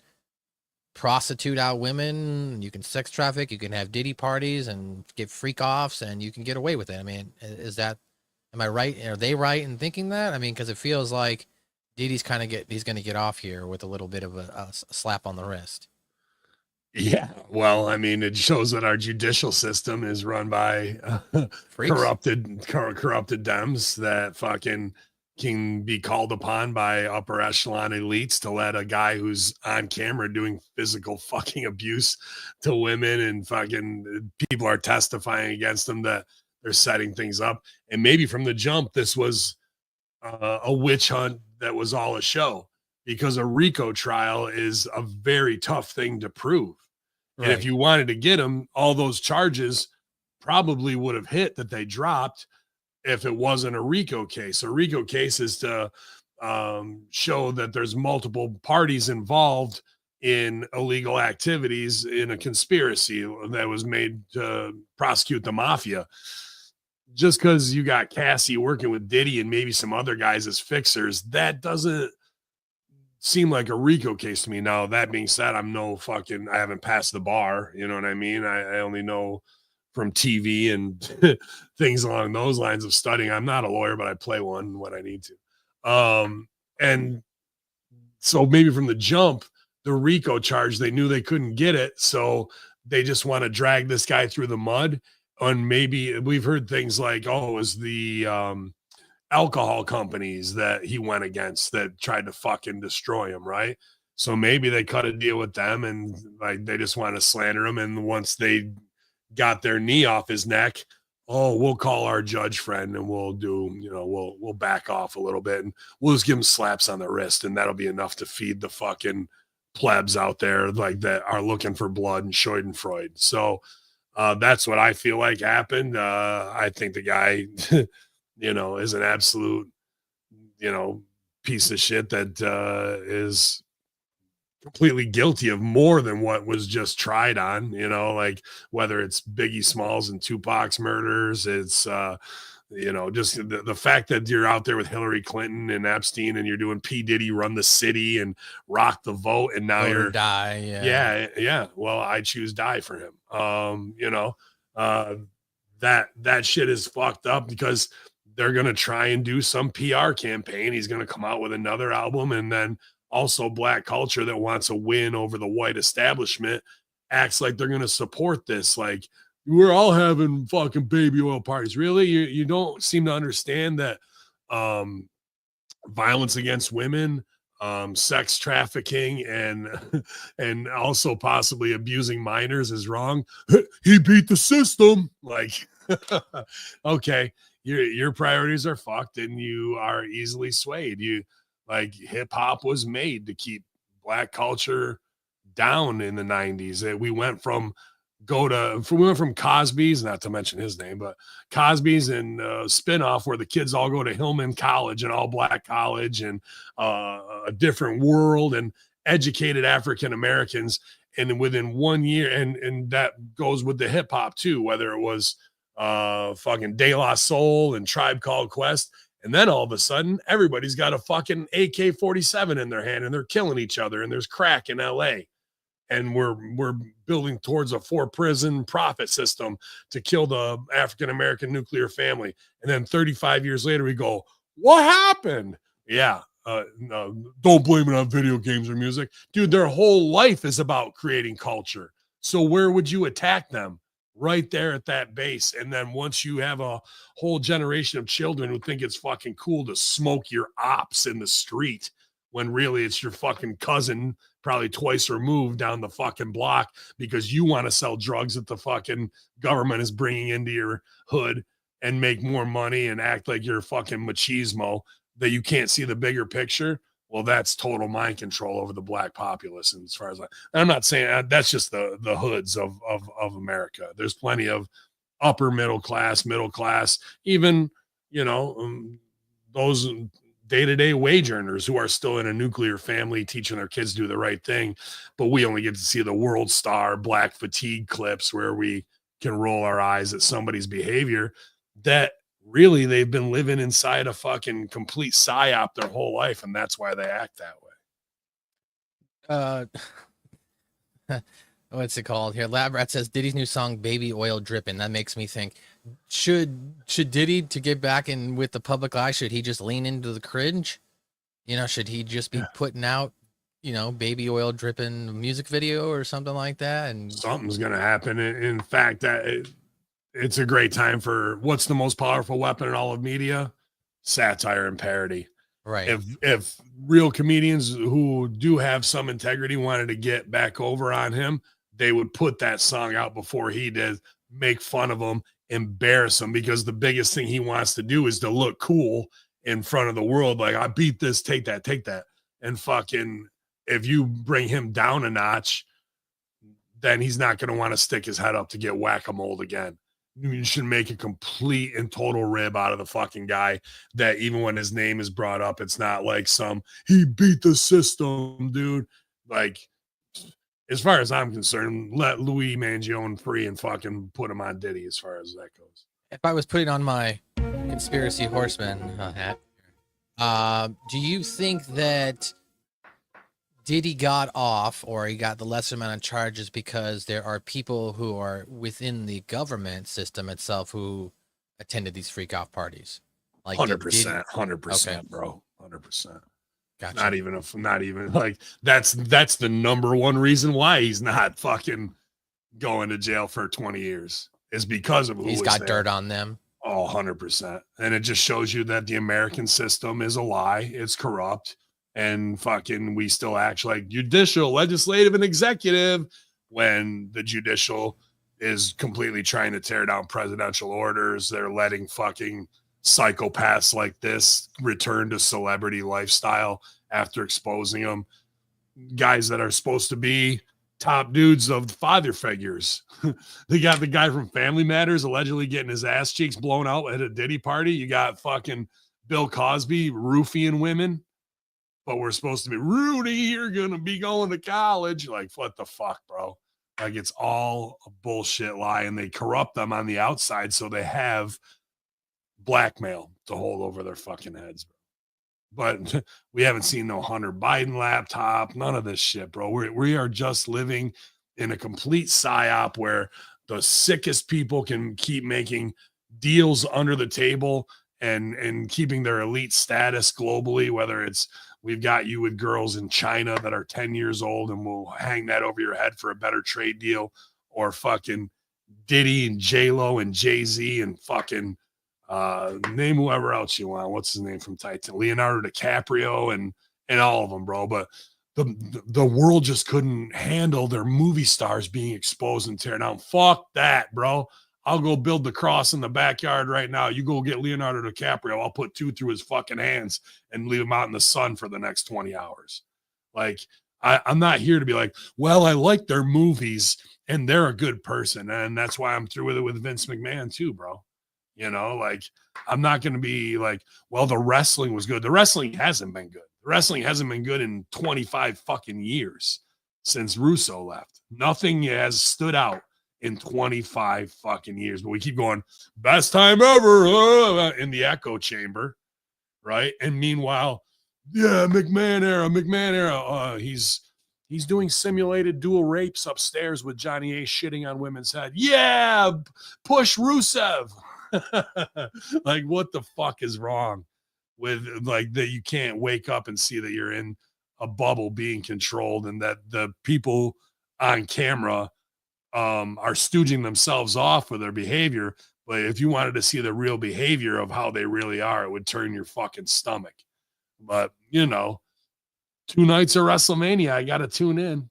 prostitute out women, you can sex traffic, you can have Diddy parties and get freak offs, and you can get away with it. I mean, am I right? Are they right in thinking that? I mean, because it feels like Didi's he's going to get off here with a little bit of a slap on the wrist. Yeah, well, I mean, it shows that our judicial system is run by Freaks. corrupted Dems that fucking can be called upon by upper echelon elites to let a guy who's on camera doing physical fucking abuse to women and fucking people are testifying against them that they're setting things up. And maybe from the jump, this was a witch hunt that was all a show, because a RICO trial is a very tough thing to prove. And if you wanted to get them, all those charges probably would have hit that they dropped if it wasn't a RICO case. A RICO case is to show that there's multiple parties involved in illegal activities in a conspiracy that was made to prosecute the mafia. Just because you got Cassie working with Diddy and maybe some other guys as fixers, that doesn't seem like a RICO case to me. Now, that being said, I haven't passed the bar. You know what I mean? I only know from TV and things along those lines of studying. I'm not a lawyer, but I play one when I need to. And so maybe from the jump, the RICO charge, they knew they couldn't get it. So they just want to drag this guy through the mud. And maybe we've heard things like, oh, it was the alcohol companies that he went against that tried to fucking destroy him, right? So maybe they cut a deal with them and like they just want to slander him. And once they got their knee off his neck, oh, we'll call our judge friend and we'll do, we'll back off a little bit and we'll just give him slaps on the wrist, and that'll be enough to feed the fucking plebs out there like that are looking for blood and Schadenfreude. So that's what I feel like happened. I think the guy is an absolute, piece of shit that is completely guilty of more than what was just tried on, like whether it's Biggie Smalls and Tupac's murders, it's, just the fact that you're out there with Hillary Clinton and Epstein and you're doing P. Diddy Run the City and Rock the Vote. And now you're die. Yeah. Well, I choose die for him. That shit is fucked up because they're going to try and do some PR campaign. He's going to come out with another album. And then also black culture that wants a win over the white establishment acts like they're going to support this. Like, we're all having fucking baby oil parties. Really? You don't seem to understand that violence against women, sex trafficking, and also possibly abusing minors is wrong. He beat the system. Like, okay, your priorities are fucked and you are easily swayed. Like, hip hop was made to keep black culture down in the 90s. We went from Cosby's, not to mention his name, but Cosby's and spinoff where the kids all go to Hillman College, and all black college, and a different world, and educated African Americans. And within 1 year, and that goes with the hip hop too, whether it was fucking De La Soul and Tribe Called Quest. And then all of a sudden, everybody's got a fucking AK-47 in their hand and they're killing each other, and there's crack in LA. And we're building towards a 4-prison profit system to kill the African-American nuclear family. And then 35 years later, we go, what happened? Yeah. No, don't blame it on video games or music. Dude, their whole life is about creating culture. So where would you attack them? Right there at that base. And then once you have a whole generation of children who think it's fucking cool to smoke your ops in the street, when really it's your fucking cousin, probably twice removed down the fucking block, because you want to sell drugs that the fucking government is bringing into your hood and make more money and act like you're fucking machismo, that you can't see the bigger picture. Well, that's total mind control over the black populace. And as far as I'm not saying that's just the hoods of America. There's plenty of upper middle class, even, those day-to-day wage earners who are still in a nuclear family teaching their kids to do the right thing. But we only get to see the world star black fatigue clips where we can roll our eyes at somebody's behavior that really they've been living inside a fucking complete psyop their whole life, and that's why they act that way. What's it called here? Lab Rat says Diddy's new song "Baby Oil Dripping." That makes me think: should Diddy, to get back in with the public eye, should he just lean into the cringe? You know, should he just be putting out, you know, baby oil dripping music video or something like that? And Something's gonna happen. In fact, it's a great time for what's the most powerful weapon in all of media? Satire and parody. right. If real comedians who do have some integrity wanted to get back over on him, they would put that song out before he did, make fun of him, embarrass him, because the biggest thing he wants to do is to look cool in front of the world. Like, I beat this, take that, take that. And fucking, if you bring him down a notch, then he's not going to want to stick his head up to get whack-a-mole again. You should make a complete and total rib out of the fucking guy, that even when his name is brought up, it's not like some, he beat the system, dude. Like, as far as I'm concerned, let Louis Mangione free and fucking put him on Diddy as far as that goes. If I was putting on my conspiracy horseman hat, do you think that Diddy got off, or he got the lesser amount of charges because there are people who are within the government system itself who attended these freak off parties? Like 100%, 100%, Okay. bro, 100%. Gotcha. Not even like that's the number one reason why he's not fucking going to jail for 20 years is because of who He's was got there. dirt on them. Oh, 100%. And it just shows you that the American system is a lie. It's corrupt. And fucking, we still act like judicial, legislative, and executive when the judicial is completely trying to tear down presidential orders. They're letting fucking psychopaths like this return to celebrity lifestyle after exposing them. Guys that are supposed to be top dudes of father figures. They got the guy from Family Matters allegedly getting his ass cheeks blown out at a Diddy party. You got fucking Bill Cosby roofing women, but we're supposed to be, Rudy, you're gonna be going to college. Like, what the fuck, bro? Like, it's all a bullshit lie, and they corrupt them on the outside so they have blackmail to hold over their fucking heads. But we haven't seen no Hunter Biden laptop, none of this shit, bro. We are just living in a complete psyop where the sickest people can keep making deals under the table and keeping their elite status globally, whether it's we've got you with girls in China that are 10 years old and we'll hang that over your head for a better trade deal, or fucking Diddy and J-Lo and Jay-Z and fucking name whoever else you want. What's his name from Titan? Leonardo DiCaprio and all of them, bro. But the world just couldn't handle their movie stars being exposed and teared down. Fuck that, bro. I'll go build the cross in the backyard right now. You go get Leonardo DiCaprio. I'll put 2 through his fucking hands and leave him out in the sun for the next 20 hours. Like, I'm not here to be like, well, I like their movies and they're a good person. And that's why I'm through with it with Vince McMahon too, bro. You know, like, I'm not going to be like, well, the wrestling was good. The wrestling hasn't been good. The wrestling hasn't been good in 25 fucking years since Russo left. Nothing has stood out in 25 fucking years. But we keep going, best time ever in the echo chamber, right? And meanwhile, yeah, McMahon era. He's doing simulated dual rapes upstairs with Johnny A shitting on women's head. Yeah, push Rusev. Like, what the fuck is wrong with, like, that you can't wake up and see that you're in a bubble being controlled, and that the people on camera are stooging themselves off for their behavior. But if you wanted to see the real behavior of how they really are, it would turn your fucking stomach. But, you know, 2 nights of WrestleMania, I got to tune in.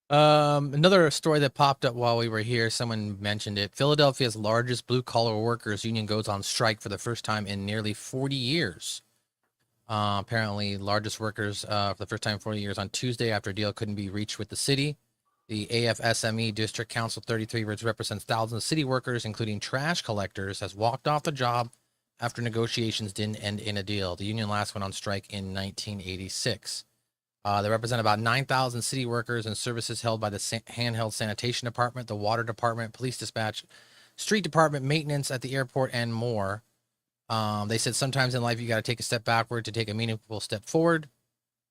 Another story that popped up while we were here, someone mentioned it. Philadelphia's largest blue collar workers union goes on strike for the first time in nearly 40 years. Apparently, largest workers for the first time in 40 years on Tuesday after a deal couldn't be reached with the city. The AFSME District Council 33, which represents thousands of city workers, including trash collectors, has walked off the job after negotiations didn't end in a deal. The union last went on strike in 1986. They represent about 9,000 city workers and services held by the handheld sanitation department, the water department, police dispatch, street department, maintenance at the airport, and more. They said sometimes in life you got to take a step backward to take a meaningful step forward.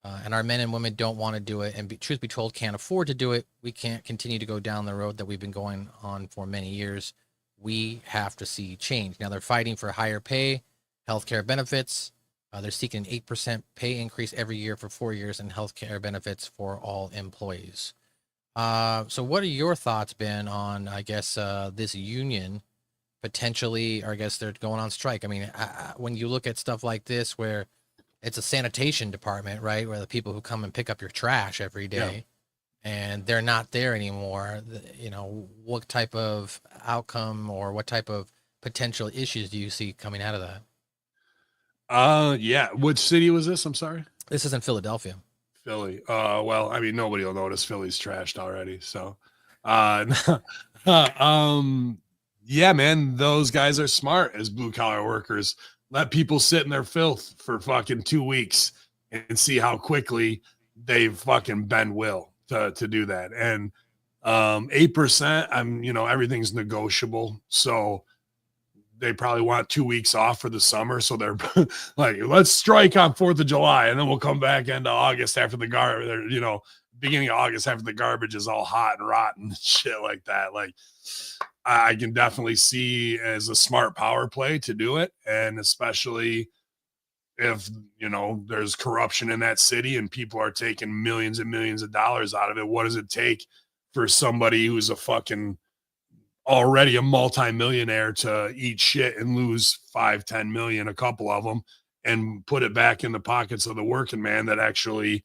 And our men and women don't want to do it, and truth be told, can't afford to do it. We can't continue to go down the road that we've been going on for many years. We have to see change. Now they're fighting for higher pay Healthcare benefits. They're seeking an 8% pay increase every year for 4 years in healthcare benefits for all employees. So what are your thoughts, Ben, on, I guess, this union potentially, or I guess they're going on strike? I mean, when you look at stuff like this, where it's a sanitation department, right, where the people who come and pick up your trash every day, and they're not there anymore, you know, what type of outcome or what type of potential issues do you see coming out of that? Yeah. Which city was this? I'm sorry. This is in Philadelphia. Philly. Well, I mean, nobody will notice Philly's trashed already. So, yeah, man, those guys are smart as blue collar workers. Let people sit in their filth for fucking 2 weeks and see how quickly they fucking bend will to do that. And 8%, everything's negotiable. So they probably want 2 weeks off for the summer. So they're like, let's strike on 4th of July. And then we'll come back into August after the beginning of August after the garbage is all hot and rotten and shit like that. Like, I can definitely see as a smart power play to do it. And especially if, there's corruption in that city and people are taking millions and millions of dollars out of it. What does it take for somebody who's already a multi-millionaire to eat shit and lose 5-10 million, a couple of them, and put it back in the pockets of the working man that actually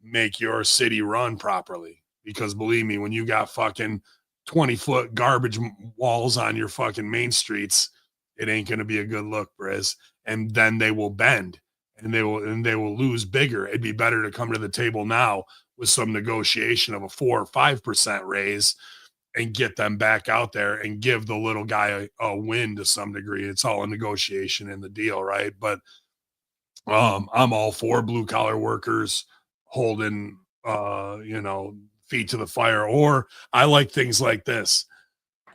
make your city run properly? Because believe me, when you got fucking 20-foot garbage walls on your fucking main streets, it ain't going to be a good look, Briz. And then they will bend and they will lose bigger. It'd be better to come to the table now with some negotiation of a 4 or 5% raise and get them back out there and give the little guy a win to some degree. It's all a negotiation in the deal, right? But I'm all for blue collar workers holding feet to the fire. Or I like things like this.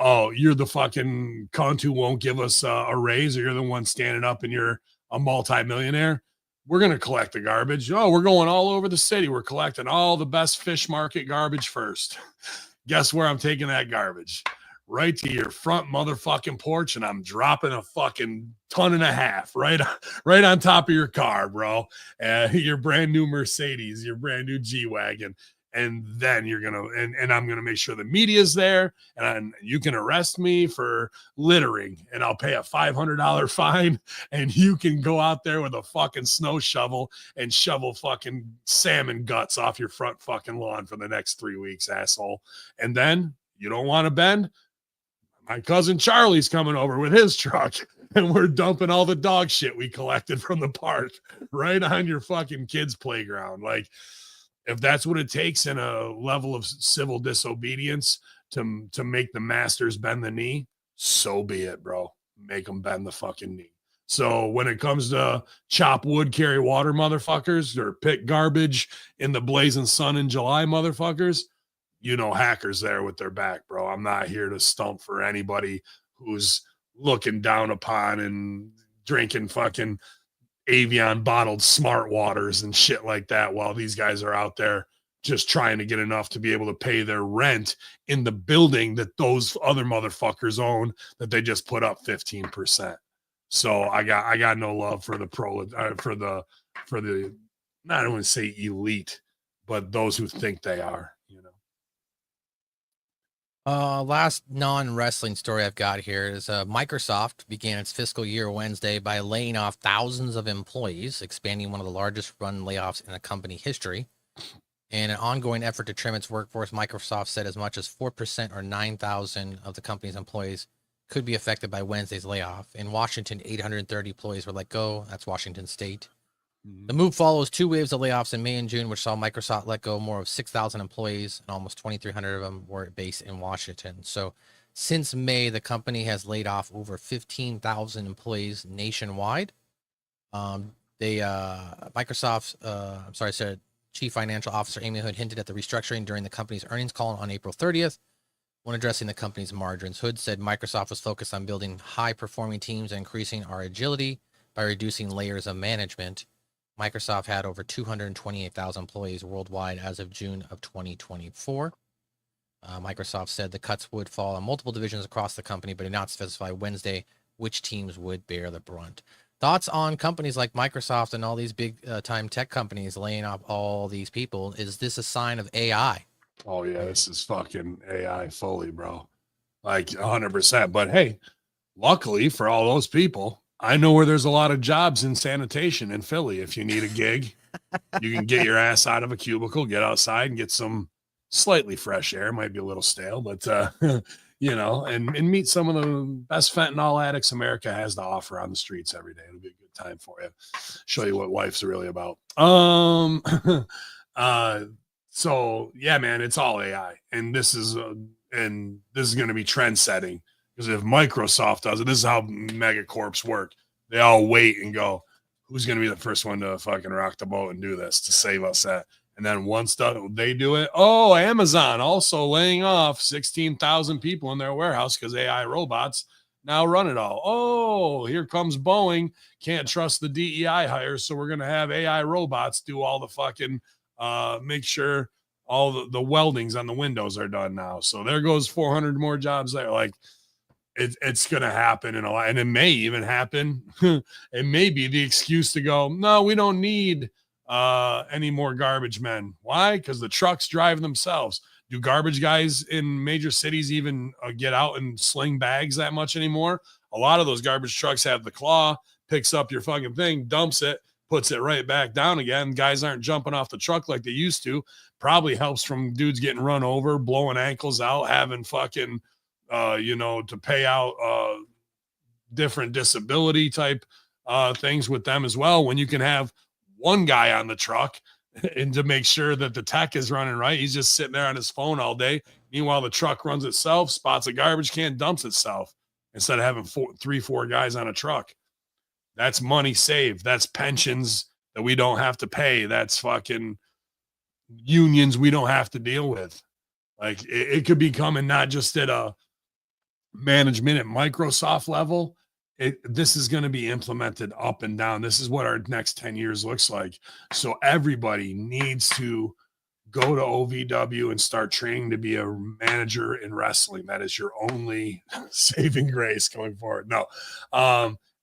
Oh, you're the fucking cunt who won't give us a raise, or you're the one standing up and you're a multimillionaire. We're going to collect the garbage. Oh, we're going all over the city. We're collecting all the best fish market garbage first. Guess where I'm taking that garbage? Right to your front motherfucking porch, and I'm dropping a fucking 1.5 tons right on top of your car, bro. Your brand new Mercedes, your brand new G-Wagon. And then you're going to, and I'm going to make sure the media's there, and you can arrest me for littering, and I'll pay a $500 fine, and you can go out there with a fucking snow shovel and shovel fucking salmon guts off your front fucking lawn for the next 3 weeks, asshole. And then you don't want to bend? My cousin Charlie's coming over with his truck, and we're dumping all the dog shit we collected from the park right on your fucking kids' playground. Like, if that's what it takes in a level of civil disobedience to make the masters bend the knee, so be it, bro. Make them bend the fucking knee. So when it comes to chop wood, carry water, motherfuckers, or pick garbage in the blazing sun in July, motherfuckers, hackers there with their back, bro. I'm not here to stump for anybody who's looking down upon and drinking fucking Avion bottled smart waters and shit like that while these guys are out there just trying to get enough to be able to pay their rent in the building that those other motherfuckers own that they just put up 15%. So I got no love for the for the not I don't want to say elite, but those who think they are, Last non-wrestling story I've got here is Microsoft began its fiscal year Wednesday by laying off thousands of employees, expanding one of the largest run layoffs in a company history. In an ongoing effort to trim its workforce, Microsoft said as much as 4% or 9,000 of the company's employees could be affected by Wednesday's layoff. In Washington, 830 employees were let go. That's Washington State. The move follows 2 waves of layoffs in May and June, which saw Microsoft let go more of 6,000 employees, and almost 2,300 of them were based in Washington. So since May, the company has laid off over 15,000 employees nationwide. Microsoft's Chief Financial Officer Amy Hood hinted at the restructuring during the company's earnings call on April 30th. When addressing the company's margins, Hood said Microsoft was focused on building high-performing teams and increasing our agility by reducing layers of management. Microsoft had over 228,000 employees worldwide as of June of 2024. Microsoft said the cuts would fall on multiple divisions across the company, but did not specify Wednesday which teams would bear the brunt. Thoughts on companies like Microsoft and all these big time tech companies laying off all these people? Is this a sign of AI? Oh yeah, this is fucking AI fully, bro. Like 100%. But hey, luckily for all those people, I know where there's a lot of jobs in sanitation in Philly. If you need a gig, you can get your ass out of a cubicle, get outside and get some slightly fresh air. Might be a little stale, but you know, and meet some of the best fentanyl addicts America has to offer on the streets every day. It'll be a good time for you. Show you what life's really about. So yeah, man, it's all AI, and this is going to be trend setting, because if Microsoft does it, this is how megacorps work. They all wait and go, who's going to be the first one to fucking rock the boat and do this to save us that? And then once they do it, oh, Amazon also laying off 16,000 people in their warehouse because AI robots now run it all. Oh, here comes Boeing. Can't trust the DEI hires, so we're going to have AI robots do all the fucking make sure all the weldings on the windows are done now. So there goes 400 more jobs there. Like, it's going to happen in a lot, and it may even happen. It may be the excuse to go, no, we don't need any more garbage men. Why? Because the trucks drive themselves. Do garbage guys in major cities even get out and sling bags that much anymore? A lot of those garbage trucks have the claw, picks up your fucking thing, dumps it, puts it right back down again. Guys aren't jumping off the truck like they used to. Probably helps from dudes getting run over, blowing ankles out, having fucking to pay out different disability type things with them as well. When you can have one guy on the truck and to make sure that the tech is running right, he's just sitting there on his phone all day. Meanwhile, the truck runs itself, spots a garbage can, dumps itself, instead of having 4 guys on a truck. That's money saved. That's pensions that we don't have to pay. That's fucking unions we don't have to deal with. Like, it could be coming not just at a management at Microsoft level. This is going to be implemented up and down. This is what our next 10 years looks like. So everybody needs to go to OVW and start training to be a manager in wrestling. That is your only saving grace going forward. No,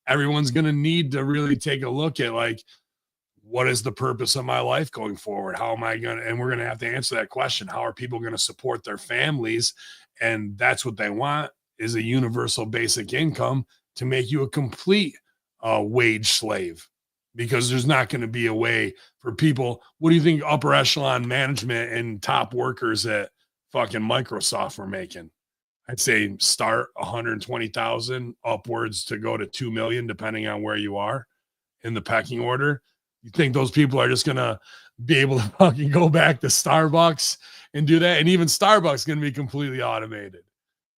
everyone's going to need to really take a look at, like, what is the purpose of my life going forward? How am I going to, and we're going to have to answer that question. How are people going to support their families? And that's what they want, is a universal basic income to make you a complete wage slave, because there's not going to be a way for people. What do you think upper echelon management and top workers at fucking Microsoft were making? I'd say start 120,000 upwards to go to 2 million, depending on where you are in the pecking order. You think those people are just going to be able to fucking go back to Starbucks and do that? And even Starbucks is going to be completely automated,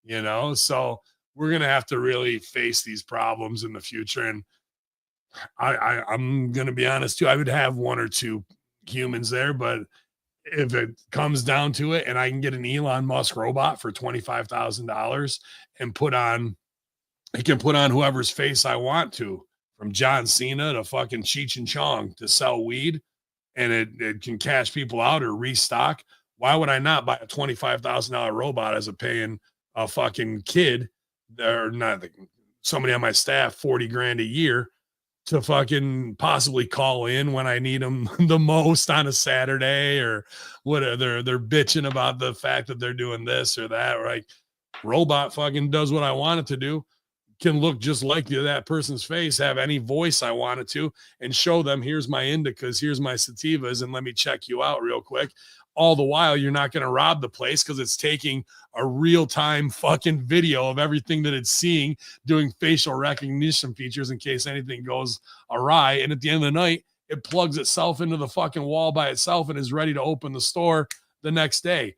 you know? So we're going to have to really face these problems in the future. And I'm going to be honest too. I would have 1 or 2 humans there, but if it comes down to it and I can get an Elon Musk robot for $25,000 and put on whoever's face I want to, from John Cena to fucking Cheech and Chong, to sell weed, and it can cash people out or restock, why would I not buy a $25,000 robot as a paying a fucking kid, or not somebody on my staff, 40 grand a year to fucking possibly call in when I need them the most on a Saturday, or whatever. They're bitching about the fact that they're doing this or that. Like, robot fucking does what I want it to do. Can look just like that person's face, have any voice I wanted to, and show them, here's my indicas, here's my sativas, and let me check you out real quick. All the while, you're not going to rob the place, because it's taking a real-time fucking video of everything that it's seeing, doing facial recognition features in case anything goes awry. And at the end of the night, it plugs itself into the fucking wall by itself and is ready to open the store the next day.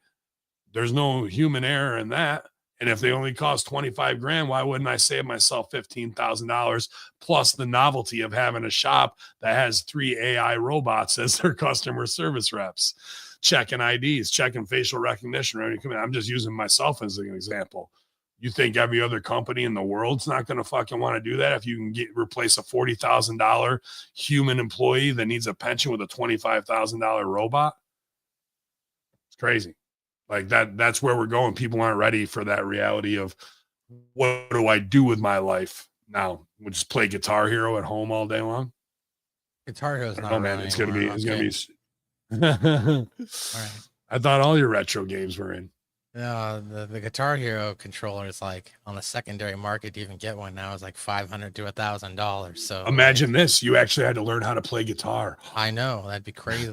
There's no human error in that. And if they only cost 25 grand, why wouldn't I save myself $15,000 plus the novelty of having a shop that has 3 AI robots as their customer service reps, checking IDs, checking facial recognition? I'm just using myself as an example. You think every other company in the world's not going to fucking want to do that if you can replace a $40,000 human employee that needs a pension with a $25,000 robot? It's crazy. Like that's where we're going. People aren't ready for that reality of, what do I do with my life now. We'll just play Guitar Hero at home all day long. Guitar Hero is I don't not know, around man. It's gonna be. anymore. It's Okay. gonna be. All right. I thought all your retro games were in. No, the Guitar Hero controller is like on the secondary market to even get one now is like $500 to $1,000. So Imagine this: you actually had to learn how to play guitar. I know that'd be crazy.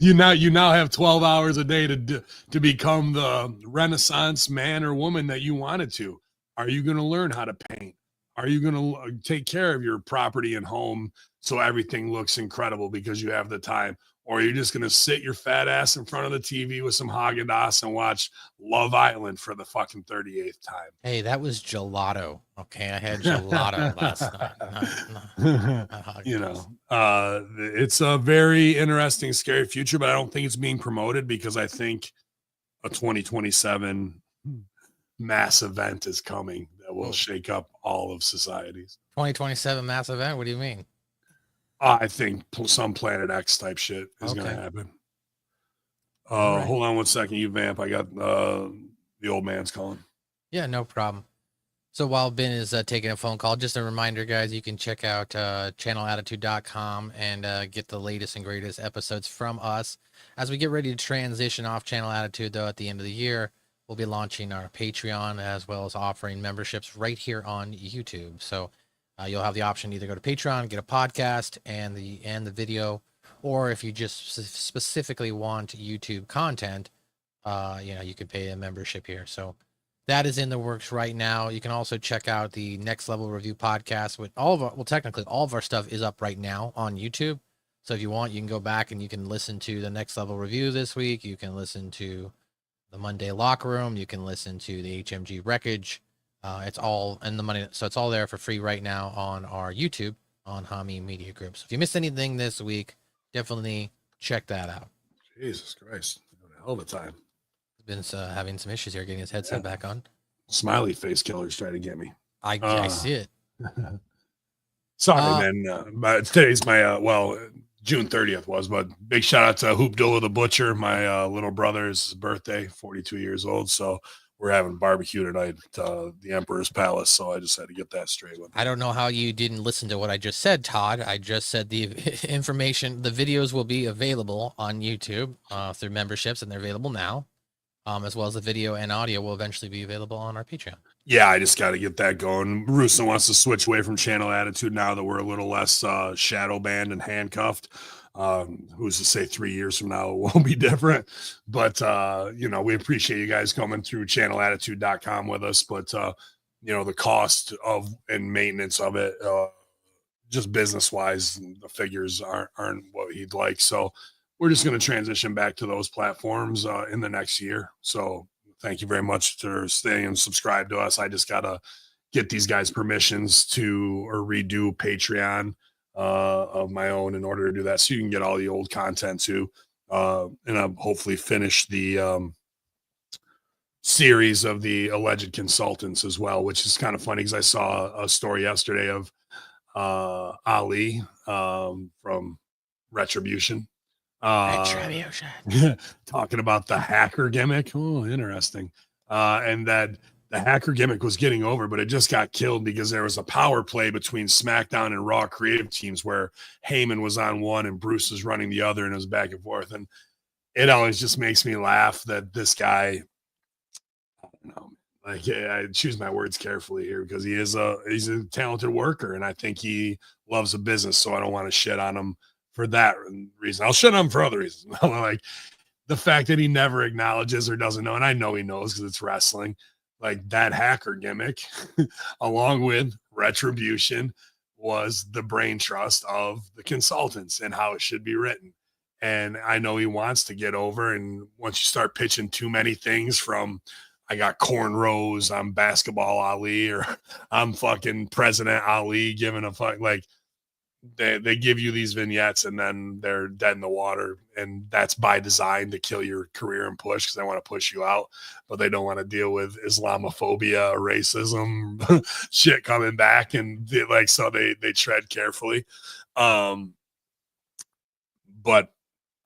you now have 12 hours a day to become the Renaissance man or woman that you wanted to. Are you going to learn how to paint? Are you going to take care of your property and home so everything looks incredible because you have the time? Or are you just going to sit your fat ass in front of the TV with some Haagen-Dazs and watch Love Island for the fucking 38th time? Hey, that was gelato. Okay, I had gelato last night. Not You know, it's a very interesting, scary future, but I don't think it's being promoted because I think a 2027 mass event is coming that will shake up all of societies. 2027 mass event? What do you mean? I think some Planet X type shit is going to happen. Right. Hold on one second, you vamp. I got the old man's calling. Yeah, no problem. So while Ben is taking a phone call, just a reminder, guys, you can check out channelattitude.com and get the latest and greatest episodes from us. As we get ready to transition off Channel Attitude, though, at the end of the year, we'll be launching our Patreon as well as offering memberships right here on YouTube. So you'll have the option to either go to Patreon, get a podcast and the video, or if you just specifically want YouTube content, you can pay a membership here. So that is in the works right now. You can also check out the Next Level Review podcast with technically all of our stuff is up right now on YouTube. So if you want, you can go back and you can listen to the Next Level Review this week. You can listen to the Monday Locker Room. You can listen to the HMG Wreckage. It's all in the money. So it's all there for free right now on our YouTube on Hami Media Group. So if you missed anything this week, definitely check that out. Jesus Christ. Having a hell of a time. Been having some issues here getting his headset back on. Smiley face killers trying to get me. I see it. Sorry, man. But today's my June 30th was, but big shout out to Hoopdilla the Butcher, my little brother's birthday, 42 years old. So we're having barbecue tonight at the Emperor's Palace. So I just had to get that straight with. I don't know how you didn't listen to what I just said, Todd. I just said the information, the videos will be available on YouTube through memberships, and they're available now. As well as the video and audio will eventually be available on our Patreon. Yeah, I just got to get that going. Russo wants to switch away from Channel Attitude now that we're a little less shadow banned and handcuffed. Who's to say 3 years from now it won't be different? But, we appreciate you guys coming through channelattitude.com with us. But, the cost of and maintenance of it, just business-wise, the figures aren't what he'd like. So, we're just going to transition back to those platforms in the next year. So thank you very much for staying and subscribe to us. I just got to get these guys permissions to or redo Patreon of my own in order to do that. So you can get all the old content too. And I'll hopefully finish the series of the alleged consultants as well, which is kind of funny because I saw a story yesterday of Ali from Retribution. Talking about the hacker gimmick. Oh, interesting. And that the hacker gimmick was getting over, but it just got killed because there was a power play between SmackDown and Raw creative teams where Heyman was on one and Bruce was running the other, and it was back and forth. And it always just makes me laugh that this guy, I don't know, like I choose my words carefully here because he's a talented worker, and I think he loves a business. So I don't want to shit on him for that reason. I'll shut him for other reasons. Like the fact that he never acknowledges or doesn't know, and I know he knows because it's wrestling, like that hacker gimmick, along with Retribution, was the brain trust of the consultants and how it should be written. And I know he wants to get over. And once you start pitching too many things from, I got cornrows, I'm basketball Ali, or I'm fucking President Ali giving a fuck, like, they give you these vignettes and then they're dead in the water, and that's by design to kill your career and push because they want to push you out, but they don't want to deal with Islamophobia, racism, shit coming back, and so they tread carefully. But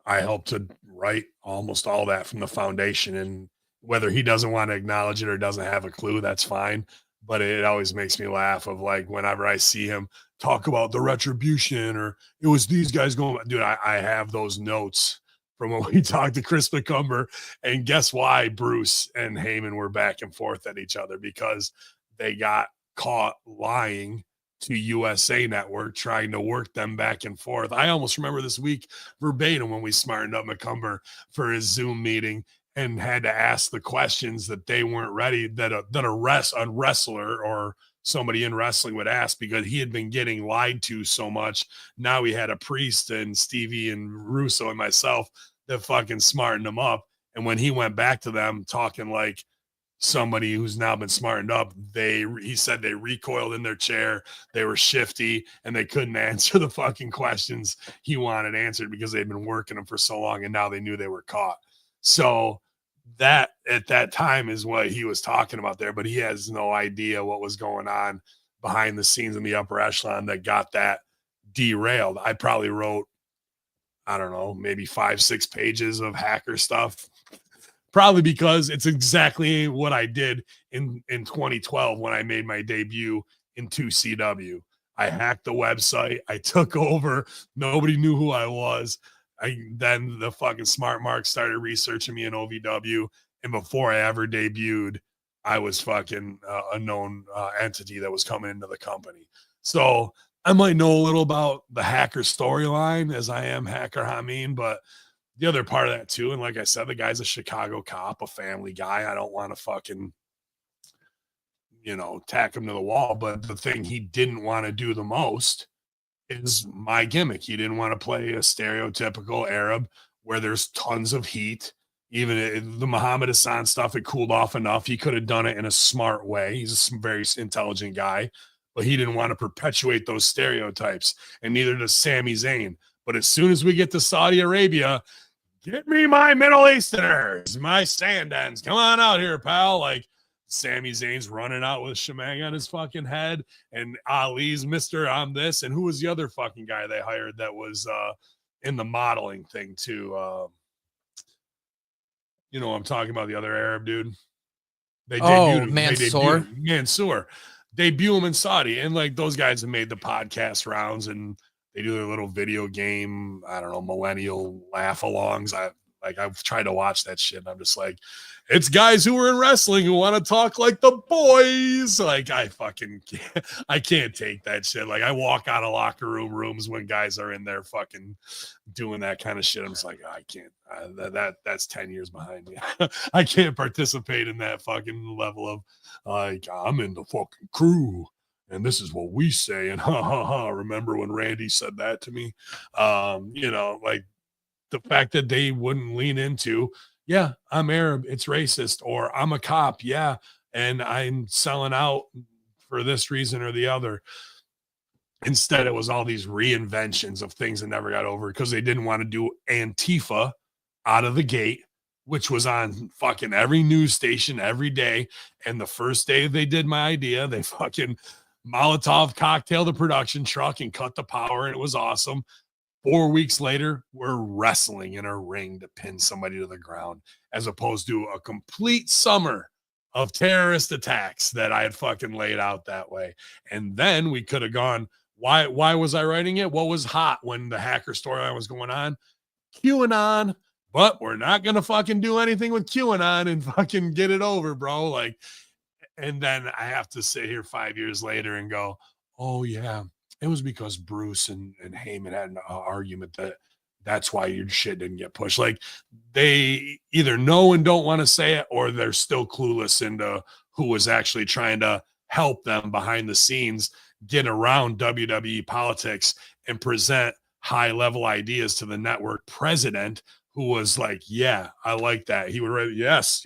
I helped to write almost all that from the foundation, and whether he doesn't want to acknowledge it or doesn't have a clue, that's fine. but it always makes me laugh of like whenever I see him talk about the retribution or it was these guys going, dude, I have those notes from when we talked to Chris McCumber. And guess why Bruce and Heyman were back and forth at each other? Because they got caught lying to USA Network, trying to work them back and forth. I almost remember this week verbatim when we smartened up McCumber for his Zoom meeting and had to ask the questions that they weren't ready, that a wrestler or somebody in wrestling would ask, because he had been getting lied to so much. Now he had a priest and Stevie and Russo and myself that fucking smartened him up. And when he went back to them talking like somebody who's now been smartened up, he said they recoiled in their chair, they were shifty, and they couldn't answer the fucking questions he wanted answered because they'd been working them for so long, and now they knew they were caught. So that at that time is what he was talking about there, but he has no idea what was going on behind the scenes in the upper echelon that got that derailed. I probably wrote, I don't know, maybe 5-6 pages of hacker stuff, probably because it's exactly what I did in 2012 when I made my debut in 2CW. I hacked the website. I took over. Nobody knew who I was. Then the fucking smart mark started researching me in OVW. And before I ever debuted, I was fucking a known entity that was coming into the company. So I might know a little about the hacker storyline as I am Hacker Hameen, but the other part of that too, and like I said, the guy's a Chicago cop, a family guy. I don't want to fucking, tack him to the wall. But the thing he didn't want to do the most is my gimmick. He didn't want to play a stereotypical Arab where there's tons of heat. Even the Muhammad Hassan stuff, it cooled off enough. He could have done it in a smart way. He's a very intelligent guy, but he didn't want to perpetuate those stereotypes, and neither does Sami Zayn. But as soon as we get to Saudi Arabia, get me my Middle Easterners, my Sandans. Come on out here, pal. Like, Sami Zayn's running out with shemang on his fucking head, and Ali's Mr. I'm this. And who was the other fucking guy they hired that was in the modeling thing too? I'm talking about, the other Arab dude. They debuted him. Mansoor. Mansoor. Debut him in Saudi. And like those guys have made the podcast rounds and they do their little video game, I don't know, millennial laugh alongs. I've tried to watch that shit and I'm just like, it's guys who are in wrestling who want to talk like the boys. Like, I can't take that shit. Like, I walk out of locker rooms when guys are in there fucking doing that kind of shit. I'm just like, I can't, that's 10 years behind me. I can't participate in that fucking level of like, I'm in the fucking crew and this is what we say. And remember when Randy said that to me? Like, the fact that they wouldn't lean into, yeah, I'm Arab, it's racist, or I'm a cop, yeah, and I'm selling out for this reason or the other. Instead, it was all these reinventions of things that never got over because they didn't want to do Antifa out of the gate, which was on fucking every news station every day. And the first day they did my idea, they fucking Molotov cocktail the production truck and cut the power, and it was awesome. 4 weeks later, we're wrestling in a ring to pin somebody to the ground, as opposed to a complete summer of terrorist attacks that I had fucking laid out that way. And then we could have gone, why was I writing it? What was hot when the hacker storyline was going on? QAnon, but we're not going to fucking do anything with QAnon and fucking get it over, bro. Like, and then I have to sit here 5 years later and go, oh yeah, it was because Bruce and Heyman had an argument that's why your shit didn't get pushed. Like, they either know and don't want to say it, or they're still clueless into who was actually trying to help them behind the scenes get around WWE politics and present high level ideas to the network president, who was like, yeah, I like that. He would write, yes.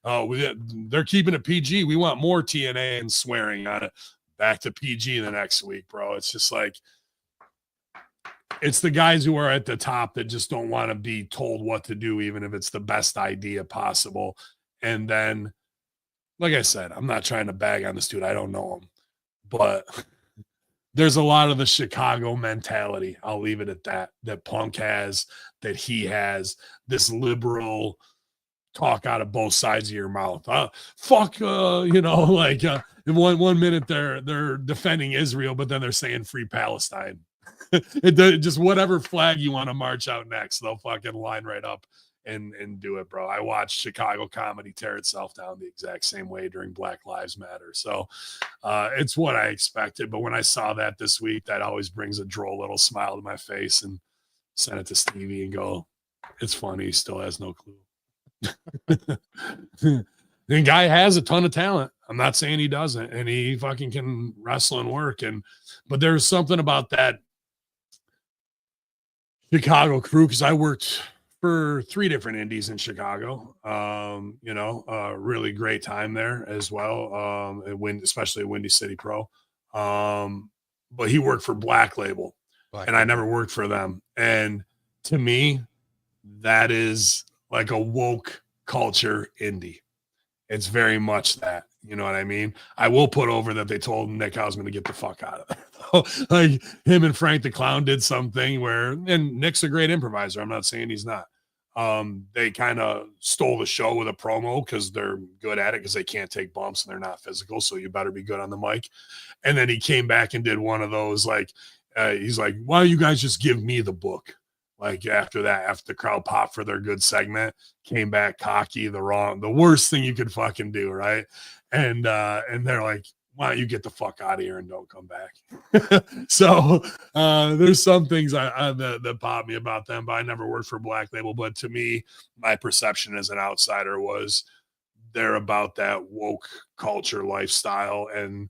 They're keeping it PG. We want more TNA and swearing on it. Back to PG the next week, bro. It's just like, it's the guys who are at the top that just don't want to be told what to do, even if it's the best idea possible. And then, like I said, I'm not trying to bag on this dude. I don't know him, but there's a lot of the Chicago mentality. I'll leave it at that Punk has, that he has, this liberal talk out of both sides of your mouth. Fuck, like in one minute they're defending Israel, but then they're saying free Palestine. Just whatever flag you want to march out next, they'll fucking line right up and do it, bro. I watched Chicago comedy tear itself down the exact same way during Black Lives Matter. So it's what I expected. But when I saw that this week, that always brings a droll little smile to my face, and send it to Stevie and go, it's funny. He still has no clue. The guy has a ton of talent. I'm not saying he doesn't, and he fucking can wrestle and work. But there's something about that Chicago crew, because I worked for 3 different indies in Chicago. Really great time there as well. Especially at Windy City Pro. But he worked for Black Label, and I never worked for them. And to me, that is like a woke culture indie. It's very much that. You know what I mean? I will put over that they told Nick Hausman to get the fuck out of there. Like him and Frank the Clown did something where, and Nick's a great improviser. I'm not saying he's not. They kind of stole the show with a promo because they're good at it, because they can't take bumps and they're not physical. So you better be good on the mic. And then he came back and did one of those, like, he's like, why don't you guys just give me the book? Like after the crowd popped for their good segment, came back cocky, the worst thing you could fucking do, right? And they're like, why don't you get the fuck out of here and don't come back? So there's some things that pop me about them, but I never worked for Black Label. But to me, my perception as an outsider was they're about that woke culture lifestyle, and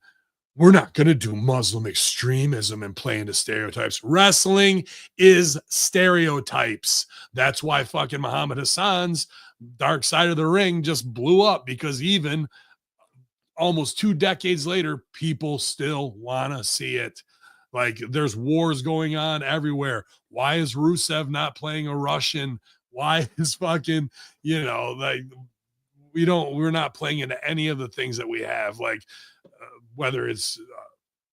we're not going to do Muslim extremism and play into stereotypes. Wrestling is stereotypes. That's why fucking Muhammad Hassan's Dark Side of the Ring just blew up, because even almost 2 decades later, people still want to see it. Like there's wars going on everywhere. Why is Rusev not playing a Russian? Why is fucking, like we're not playing into any of the things that we have, like whether it's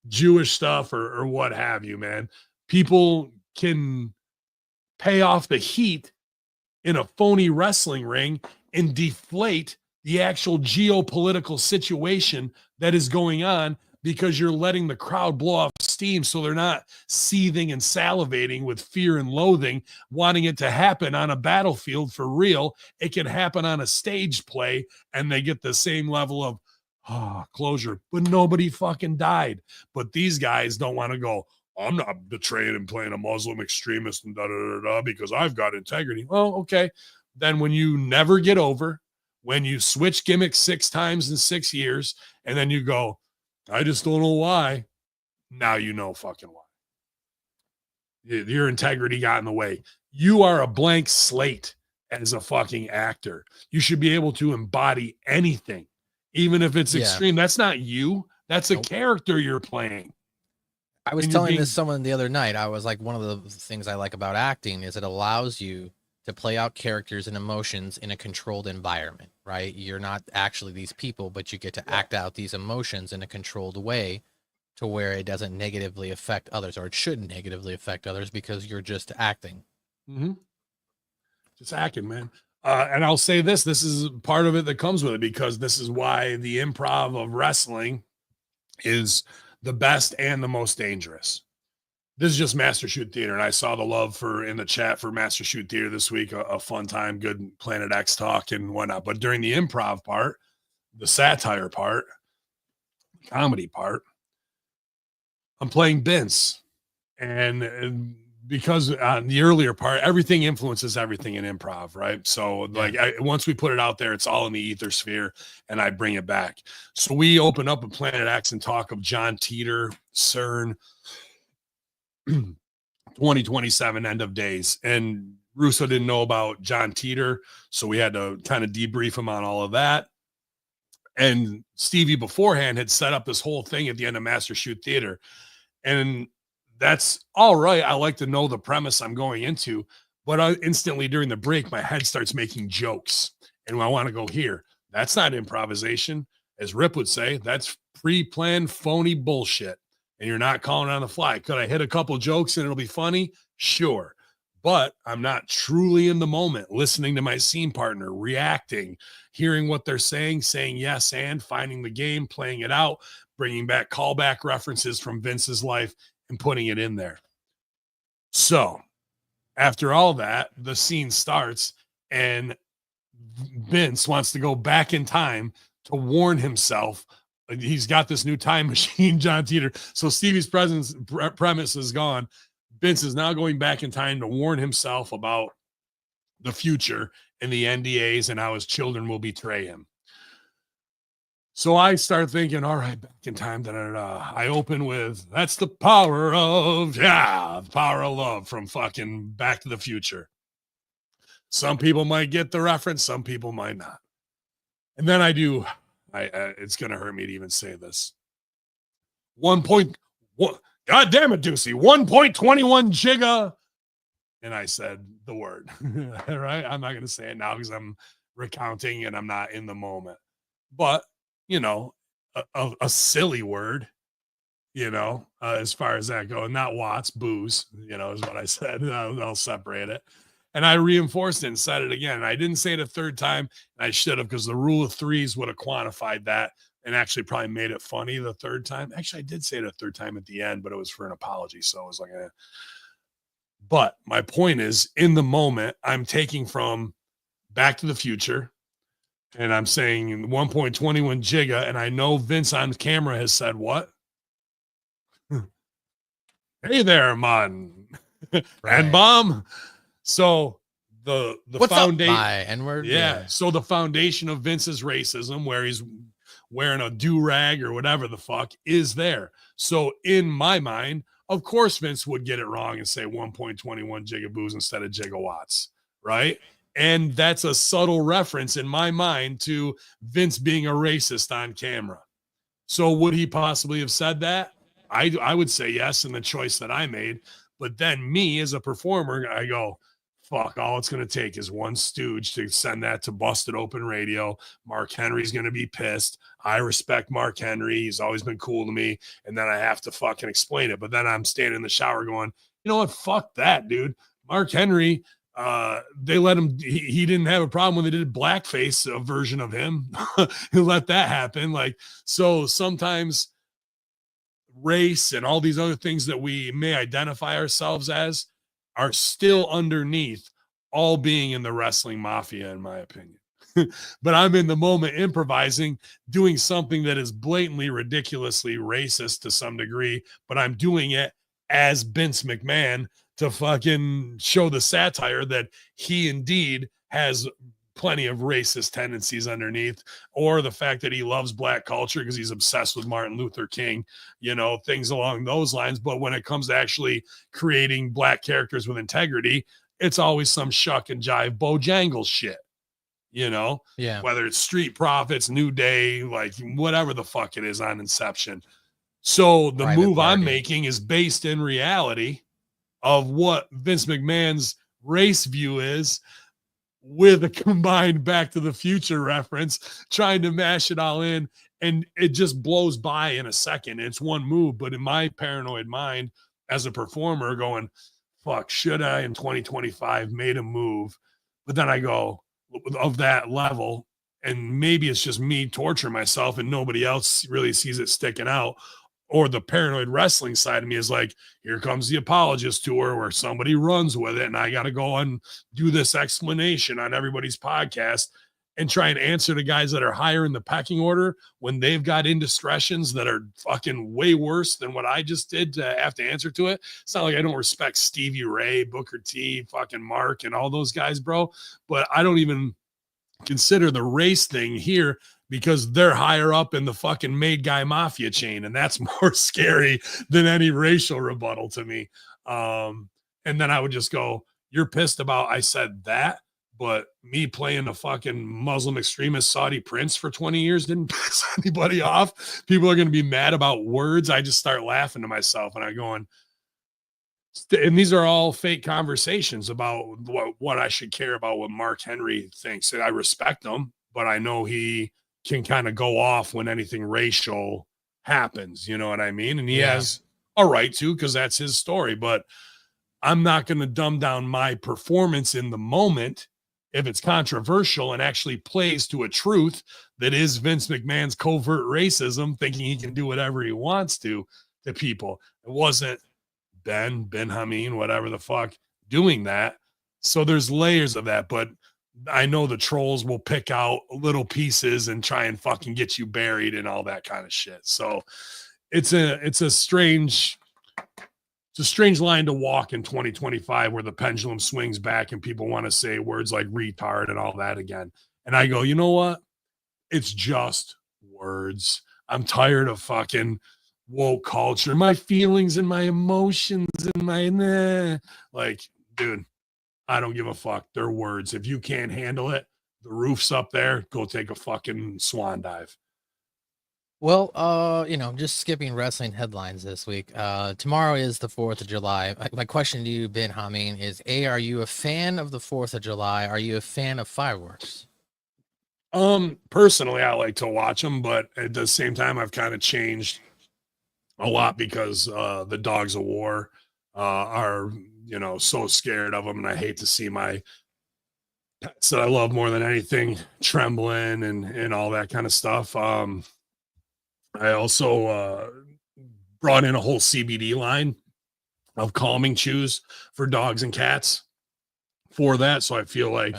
Jewish stuff or what have you, man. People can pay off the heat in a phony wrestling ring and deflate the actual geopolitical situation that is going on, because you're letting the crowd blow off steam, so they're not seething and salivating with fear and loathing, wanting it to happen on a battlefield for real. It can happen on a stage play, and they get the same level of closure, but nobody fucking died. But these guys don't want to go, I'm not betraying and playing a Muslim extremist and because I've got integrity. Well, okay. Then when you never get over, when you switch gimmicks 6 times in 6 years, and then you go, I just don't know why. Now you know fucking why. Your integrity got in the way. You are a blank slate as a fucking actor. You should be able to embody anything, even if it's extreme. That's not you. That's a character you're playing. I was telling this someone the other night. I was like, one of the things I like about acting is it allows you to play out characters and emotions in a controlled environment, right? You're not actually these people, but you get to act out these emotions in a controlled way to where it doesn't negatively affect others, or it shouldn't negatively affect others, because you're just acting. Mm-hmm. Just acting, man. And I'll say this is part of it that comes with it, because this is why the improv of wrestling is the best and the most dangerous. This is just Master Shoot Theater, and I saw the love in the chat for Master Shoot Theater this week. A fun time, good Planet X talk and whatnot. But during the improv part, the satire part, comedy part, I'm playing Vince, and because on the earlier part, everything influences everything in improv, right? So like once we put it out there, it's all in the ether sphere, and I bring it back. So we open up a Planet X and talk of John Teeter, CERN, 2027 end of days. And Russo didn't know about John Teeter, so we had to kind of debrief him on all of that. And Stevie beforehand had set up this whole thing at the end of Master Shoot Theater. And that's all right. I like to know the premise I'm going into, but instantly during the break, my head starts making jokes. And I want to go here. That's not improvisation. As Rip would say, that's pre-planned phony bullshit. And you're not calling on the fly. Could I hit a couple jokes and it'll be funny? Sure. but I'm not truly in the moment, listening to my scene partner, reacting, hearing what they're saying yes, and finding the game, playing it out, bringing back callback references from Vince's life and putting it in there. So after all that, the scene starts and Vince wants to go back in time to warn himself. He's got this new time machine, John Teeter. So Stevie's premise is gone. Vince is now going back in time to warn himself about the future and the NDAs and how his children will betray him. So I start thinking, all right, back in time. I open with, that's the power of, the power of love from fucking Back to the Future. Some people might get the reference, some people might not. And then it's going to hurt me to even say this. 1.1, God damn it, Deucey, 1.21 giga. And I said the word, right? I'm not going to say it now because I'm recounting and I'm not in the moment. But, a silly word, as far as that goes, not watts, booze, is what I said. I'll separate it. And I reinforced it and said it again. And I didn't say it a third time. And I should have, because the rule of threes would have quantified that and actually probably made it funny the third time. Actually, I did say it a third time at the end, but it was for an apology. So it was like, But my point is, in the moment, I'm taking from Back to the Future, and I'm saying 1.21 giga, and I know Vince on camera has said what? Hey there, man. Right. And bomb. So the What's foundation, N-word? Yeah. So the foundation of Vince's racism, where he's wearing a do-rag or whatever the fuck, is there. So in my mind, of course, Vince would get it wrong and say 1.21 gigabooze instead of gigawatts, right? And that's a subtle reference in my mind to Vince being a racist on camera. So would he possibly have said that? I would say yes in the choice that I made. But then me as a performer, I go, fuck, all it's going to take is one stooge to send that to Busted Open Radio. Mark Henry's going to be pissed. I respect Mark Henry. He's always been cool to me. And then I have to fucking explain it. But then I'm standing in the shower going, you know what? Fuck that, dude. Mark Henry, they let him, he didn't have a problem when they did blackface, a version of him. He let that happen. Like, so sometimes race and all these other things that we may identify ourselves as are still underneath all being in the wrestling mafia, in my opinion. But I'm in the moment improvising, doing something that is blatantly, ridiculously racist to some degree, but I'm doing it as Vince McMahon to fucking show the satire that he indeed has plenty of racist tendencies underneath, or the fact that he loves black culture because he's obsessed with Martin Luther King, things along those lines. But when it comes to actually creating black characters with integrity, it's always some shuck and jive Bojangles shit, Yeah. Whether it's Street Profits, New Day, like whatever the fuck it is on Inception. So the Private move Party. I'm making is based in reality of what Vince McMahon's race view is, with a combined Back to the Future reference, trying to mash it all in, and it just blows by in a second. It's one move, but in my paranoid mind as a performer going, fuck, should I in 2025 made a move? But then I go, of that level, and maybe it's just me torturing myself and nobody else really sees it sticking out. Or the paranoid wrestling side of me is like, here comes the apologist tour where somebody runs with it, and I got to go and do this explanation on everybody's podcast and try and answer the guys that are higher in the pecking order when they've got indiscretions that are fucking way worse than what I just did to have to answer to it. It's not like I don't respect Stevie Ray, Booker T, fucking Mark, and all those guys, bro. But I don't even consider the race thing here, because they're higher up in the fucking made guy mafia chain. And that's more scary than any racial rebuttal to me. And then I would just go, you're pissed about, I said that, but me playing a fucking Muslim extremist Saudi prince for 20 years didn't piss anybody off. People are going to be mad about words. I just start laughing to myself and I going, and these are all fake conversations about what I should care about what Mark Henry thinks. And I respect him, but I know he can kind of go off when anything racial happens. You know what I mean? And he has a right to, because that's his story. But I'm not going to dumb down my performance in the moment if it's controversial and actually plays to a truth that is Vince McMahon's covert racism, thinking he can do whatever he wants to people. It wasn't Ben Hameen, whatever the fuck, doing that. So there's layers of that, but I know the trolls will pick out little pieces and try and fucking get you buried and all that kind of shit. So it's a strange line to walk in 2025 where the pendulum swings back and people want to say words like retard and all that again. And I go, you know what? It's just words. I'm tired of fucking woke culture, my feelings and my emotions and my like, dude, I don't give a fuck. They're words. If you can't handle it, the roof's up there. Go take a fucking swan dive. Well, just skipping wrestling headlines this week. Tomorrow is the 4th of July. My question to you, Ben Hameen, is are you a fan of the 4th of July? Are you a fan of fireworks? Personally, I like to watch them, but at the same time, I've kind of changed a lot because the dogs of war are, so scared of them, and I hate to see my pets that I love more than anything trembling and all that kind of stuff. I also brought in a whole CBD line of calming chews for dogs and cats for that. So I feel like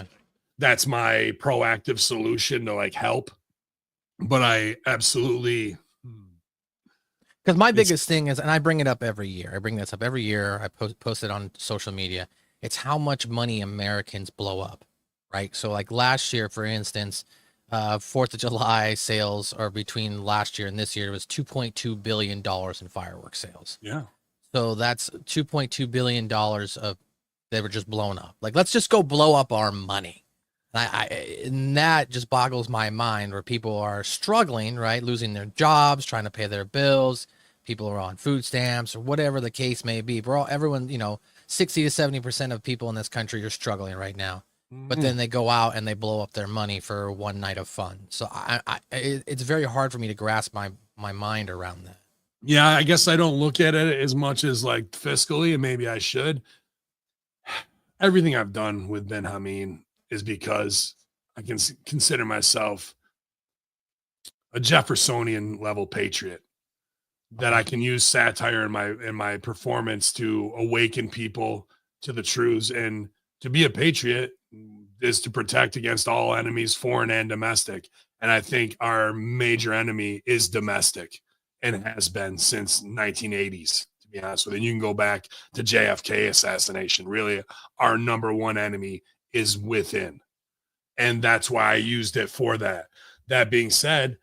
that's my proactive solution to like help. But I absolutely, because my biggest thing is, and I bring it up every year. I bring this up every year. I post it on social media. It's how much money Americans blow up, right? So like last year, for instance, 4th of July sales, or between last year and this year, was $2.2 billion in fireworks sales. Yeah. So that's $2.2 billion of, they were just blown up. Like, let's just go blow up our money. And that just boggles my mind, where people are struggling, right? Losing their jobs, trying to pay their bills. People are on food stamps or whatever the case may be. Everyone, 60 to 70% of people in this country are struggling right now. But then they go out and they blow up their money for one night of fun. So it's very hard for me to grasp my mind around that. Yeah, I guess I don't look at it as much as like fiscally, and maybe I should. Everything I've done with Ben Hameen is because I can consider myself a Jeffersonian level patriot, that I can use satire in my performance to awaken people to the truths. And to be a patriot is to protect against all enemies, foreign and domestic. And I think our major enemy is domestic and has been since 1980s, to be honest with you. And you can go back to JFK assassination. Really, our number one enemy is within. And that's why I used it for that. That being said,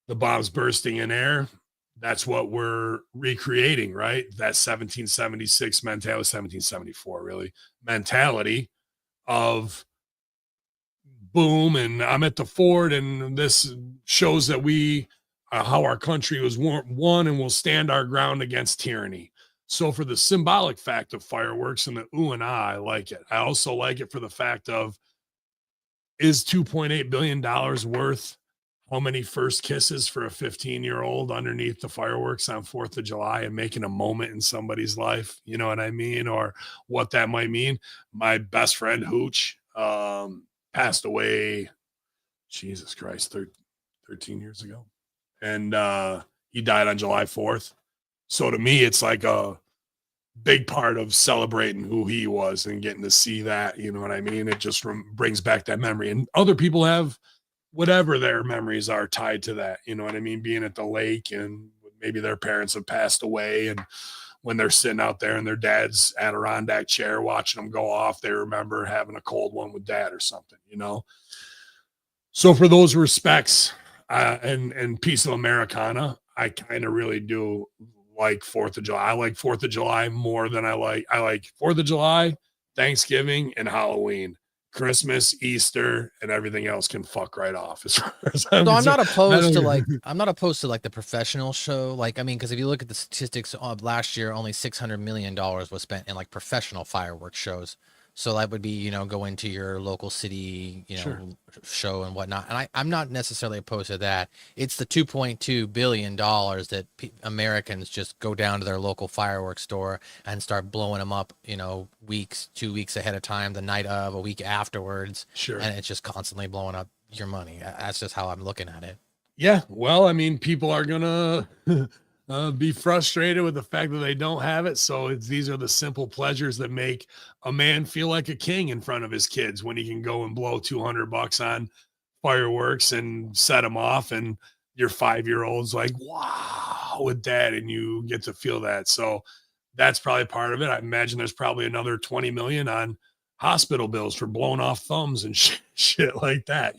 the bombs bursting in air, that's what we're recreating, right? That 1776 mentality, 1774 really, mentality of boom, and I'm at the fort, and this shows that we how our country was won and will stand our ground against tyranny. So for the symbolic fact of fireworks and the ooh and ah, I like it. I also like it for the fact of, is $2.8 billion worth how many first kisses for a 15-year-old underneath the fireworks on 4th of July and making a moment in somebody's life? You know what I mean? Or what that might mean. My best friend Hooch passed away, Jesus Christ, 13 years ago. And he died on July 4th. So to me, it's like a big part of celebrating who he was and getting to see that, you know what I mean? It just brings back that memory. And other people have whatever their memories are tied to that, you know what I mean? Being at the lake, and maybe their parents have passed away, and when they're sitting out there in their dad's Adirondack chair watching them go off, they remember having a cold one with dad or something, So for those respects, and piece of Americana, I kind of really do like 4th of July. I like 4th of July more than I like 4th of July, Thanksgiving, and Halloween. Christmas, Easter, and everything else can fuck right off. As far as I'm not opposed to the professional show. Like, I mean, because if you look at the statistics of last year, only $600 million was spent in like professional fireworks shows. So that would be, go into your local city, Sure. show and whatnot. And I'm not necessarily opposed to that. It's the $2.2 billion that Americans just go down to their local fireworks store and start blowing them up, 2 weeks ahead of time, the night of, a week afterwards. Sure. And it's just constantly blowing up your money. That's just how I'm looking at it. Yeah. Well, I mean, people are going to be frustrated with the fact that they don't have it. So these are the simple pleasures that make a man feel like a king in front of his kids when he can go and blow $200 on fireworks and set them off. And your 5-year-old's like, wow, with that. And you get to feel that. So that's probably part of it. I imagine there's probably another 20 million on hospital bills for blowing off thumbs and shit like that,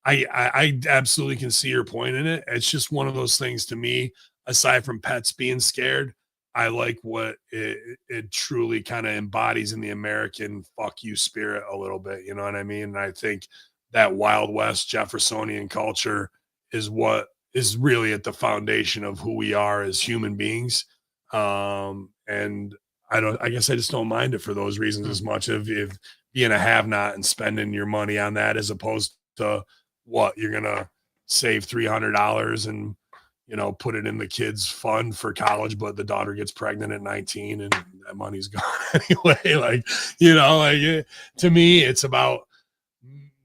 I absolutely can see your point in it. It's just one of those things to me, aside from pets being scared, I like what it truly kind of embodies in the American fuck you spirit a little bit. You know what I mean? And I think that Wild West Jeffersonian culture is what is really at the foundation of who we are as human beings. And I guess I just don't mind it for those reasons as much of if being a have not and spending your money on that as opposed to what you're gonna save $300 and put it in the kids' fund for college, but the daughter gets pregnant at 19 and that money's gone anyway. To me, it's about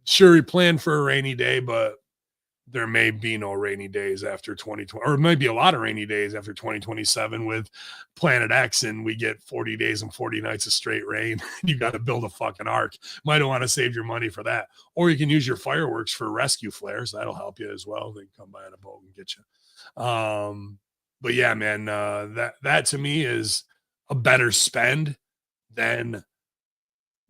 sure we plan for a rainy day, but there may be no rainy days after 2020, or it might be a lot of rainy days after 2027 with Planet X, and we get 40 days and 40 nights of straight rain. You got to build a fucking ark. Might want to save your money for that, or you can use your fireworks for rescue flares. That'll help you as well. They can come by on a boat and get you. But yeah, man, that to me is a better spend than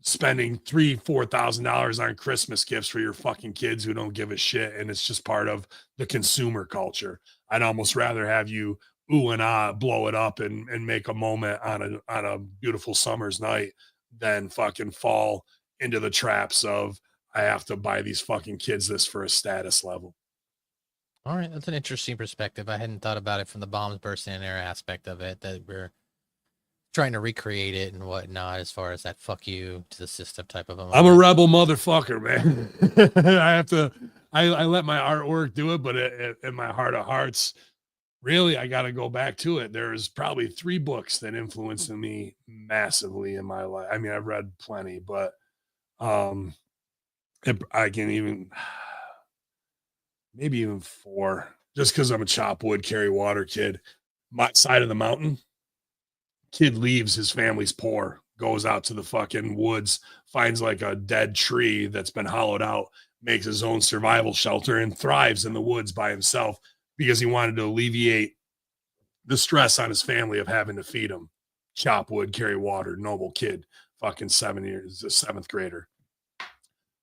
spending $3,000-$4,000 on Christmas gifts for your fucking kids who don't give a shit, and it's just part of the consumer culture. I'd almost rather have you ooh and ah blow it up and make a moment on a beautiful summer's night than fucking fall into the traps of I have to buy these fucking kids this for a status level. All right, that's an interesting perspective. I hadn't thought about it from the bombs bursting in air aspect of it, that we're trying to recreate it and whatnot, as far as that fuck you to the system type of a moment. I'm a rebel motherfucker, man. I let my artwork do it, but in my heart of hearts, really, I got to go back to it. There's probably 3 books that influenced me massively in my life. I mean, I've read plenty, but I can even maybe even 4, just because I'm a chop wood, carry water kid. My side of the mountain. Kid leaves, his family's poor, goes out to the fucking woods, finds like a dead tree that's been hollowed out, makes his own survival shelter, and thrives in the woods by himself because he wanted to alleviate the stress on his family of having to feed him. Chop wood, carry water, noble kid, fucking 7 years, a 7th grader.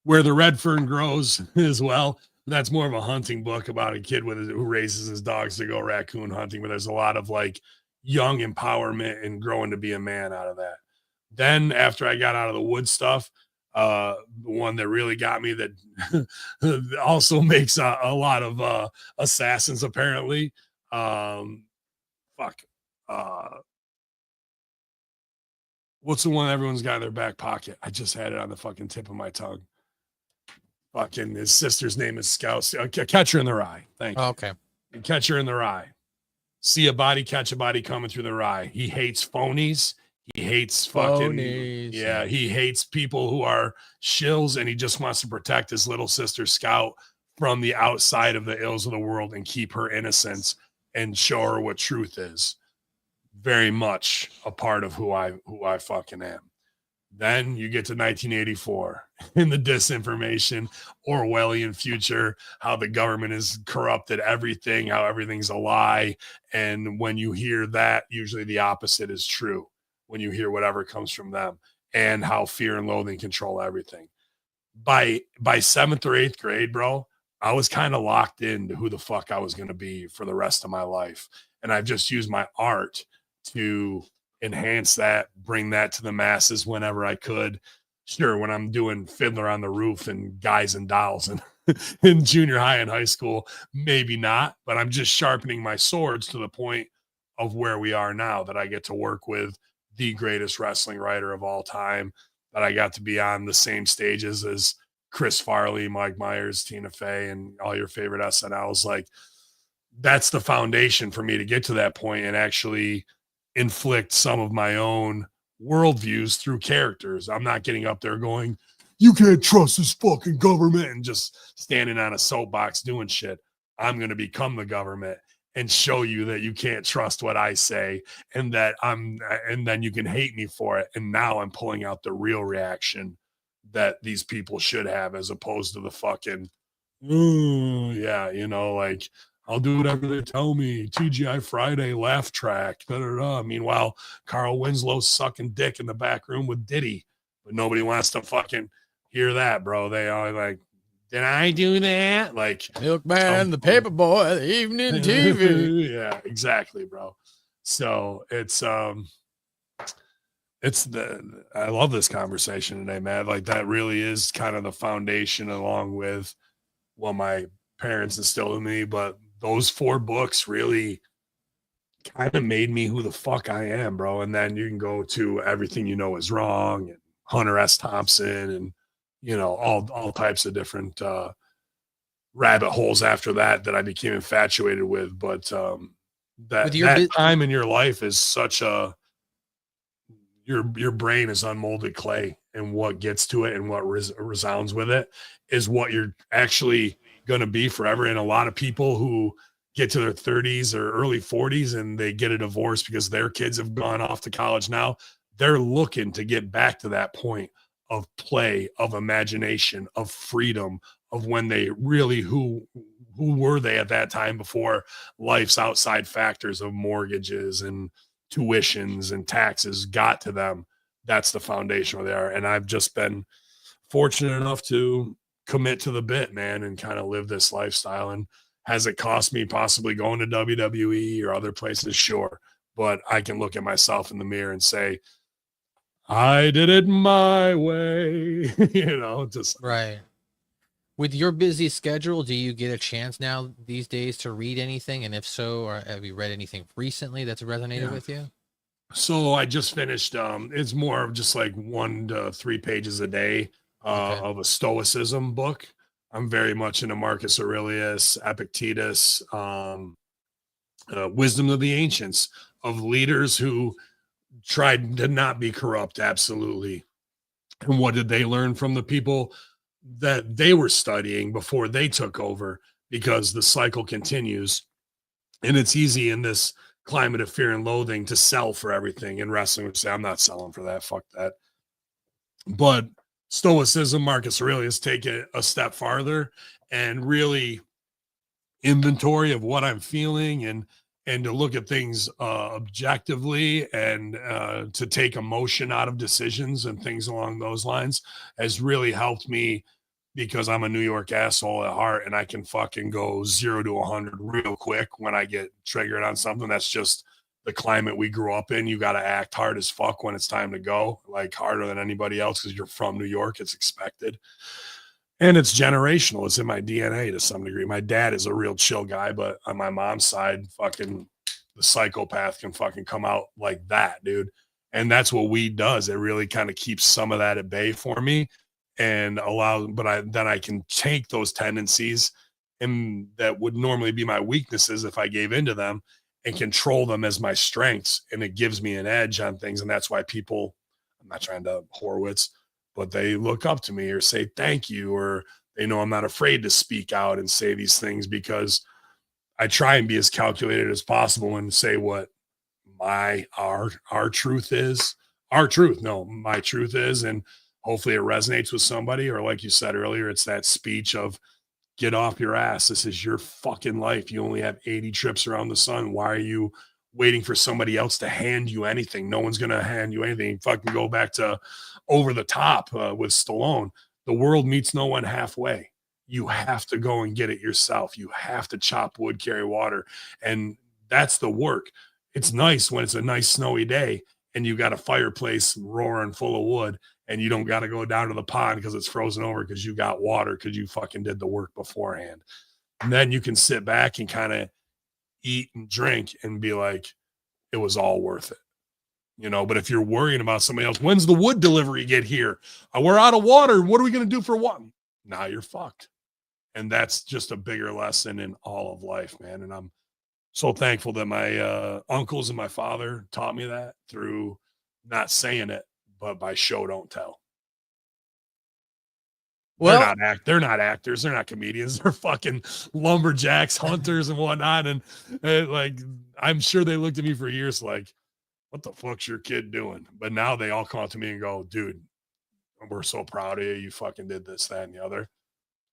Where the Red Fern Grows as well. That's more of a hunting book about a kid who raises his dogs to go raccoon hunting, but there's a lot of like young empowerment and growing to be a man out of that. Then after I got out of the wood stuff, the one that really got me that also makes a lot of assassins apparently. What's the one everyone's got in their back pocket? I just had it on the fucking tip of my tongue. Fucking his sister's name is Scout. Catcher in the Rye. Thank you. Okay. Catcher in the Rye. See a body, catch a body coming through the rye. He hates phonies. He hates fucking phonies. Yeah. He hates people who are shills, and he just wants to protect his little sister Scout from the outside of the ills of the world and keep her innocence and show her what truth is. Very much a part of who I fucking am. Then you get to 1984 in the disinformation, Orwellian future, how the government has corrupted everything, how everything's a lie. And when you hear that, usually the opposite is true when you hear whatever comes from them, and how fear and loathing control everything. By 7th or 8th grade, bro, I was kind of locked into who the fuck I was going to be for the rest of my life. And I've just used my art to enhance that, bring that to the masses whenever I could. Sure, when I'm doing Fiddler on the Roof and Guys and Dolls and in junior high and high school, maybe not, but I'm just sharpening my swords to the point of where we are now, that I get to work with the greatest wrestling writer of all time, that I got to be on the same stages as Chris Farley, Mike Myers, Tina Fey, and all your favorite SNLs. Like, that's the foundation for me to get to that point and actually inflict some of my own worldviews through characters. I'm not getting up there going, you can't trust this fucking government, and just standing on a soapbox doing shit. I'm going to become the government and show you that you can't trust what I say, and then you can hate me for it. And now I'm pulling out the real reaction that these people should have, as opposed to the fucking, yeah, like, I'll do whatever they tell me. TGI Friday, laugh track. Da, da, da. Meanwhile, Carl Winslow's sucking dick in the back room with Diddy, but nobody wants to fucking hear that, bro. They are like, did I do that? Like, Milkman, the paper boy, the evening TV. Yeah, exactly, bro. So I love this conversation today, man. Like, that really is kind of the foundation, along with what my parents instilled in me. But those 4 books really kind of made me who the fuck I am, bro. And then you can go to Everything You Know Is Wrong and Hunter S. Thompson, and all types of different rabbit holes after that I became infatuated with. But that time in your life is such a, your brain is unmolded clay, and what gets to it and what resounds with it is what you're actually going to be forever. And a lot of people who get to their 30s or early 40s and they get a divorce because their kids have gone off to college now, they're looking to get back to that point of play, of imagination, of freedom, of when they really, who were they at that time before life's outside factors of mortgages and tuitions and taxes got to them. That's the foundation where they are. And I've just been fortunate enough to commit to the bit, man, and kind of live this lifestyle. And has it cost me possibly going to WWE or other places? Sure. But I can look at myself in the mirror and say, I did it my way, just right. With your busy schedule, do you get a chance now these days to read anything? And if so, or have you read anything recently that's resonated with you? So I just finished, it's more of just like 1 to 3 pages a day of a Stoicism book. I'm very much into Marcus Aurelius, Epictetus, Wisdom of the Ancients, of leaders who tried to not be corrupt. Absolutely. And what did they learn from the people that they were studying before they took over? Because the cycle continues, and it's easy in this climate of fear and loathing to sell for everything. In wrestling, would say, I'm not selling for that. Fuck that. But Stoicism, Marcus Aurelius, take it a step farther and really inventory of what I'm feeling, and to look at things objectively, and to take emotion out of decisions and things along those lines, has really helped me, because I'm a New York asshole at heart, and I can fucking go 0 to 100 real quick when I get triggered on something. That's just the climate we grew up in. You got to act hard as fuck when it's time to go, like harder than anybody else, because you're from New York. It's expected. And it's generational. It's in my DNA to some degree. My dad is a real chill guy, but on my mom's side, fucking the psychopath can fucking come out like that, dude. And that's what weed does. It really kind of keeps some of that at bay for me, and then I can take those tendencies and that would normally be my weaknesses if I gave into them, and control them as my strengths. And it gives me an edge on things. And that's why people, I'm not trying to Horowitz, but they look up to me or say thank you, or they know I'm not afraid to speak out and say these things, because I try and be as calculated as possible and say what our truth is. My truth is, and hopefully it resonates with somebody. Or like you said earlier, it's that speech of, get off your ass. This is your fucking life. You only have 80 trips around the sun. Why are you waiting for somebody else to hand you anything? No one's going to hand you anything. Fucking go back to Over the Top with Stallone. The world meets no one halfway. You have to go and get it yourself. You have to chop wood, carry water. And that's the work. It's nice when it's a nice snowy day and you got a fireplace roaring full of wood, and you don't got to go down to the pond because it's frozen over, because you got water, because you fucking did the work beforehand. And then you can sit back and kind of eat and drink and be like, it was all worth it. you know. But if you're worrying about somebody else, when's the wood delivery get here? We're out of water. What are we going to do for what? Now you're fucked. And that's just a bigger lesson in all of life, man. And I'm so thankful that my uncles and my father taught me that through not saying it, but by show don't tell. Well, They're not actors, they're not comedians, they're fucking lumberjacks, hunters, and whatnot. And like, I'm sure they looked at me for years like, what the fuck's your kid doing? But now they all come up to me and go, dude, we're so proud of you. You fucking did this, that, and the other.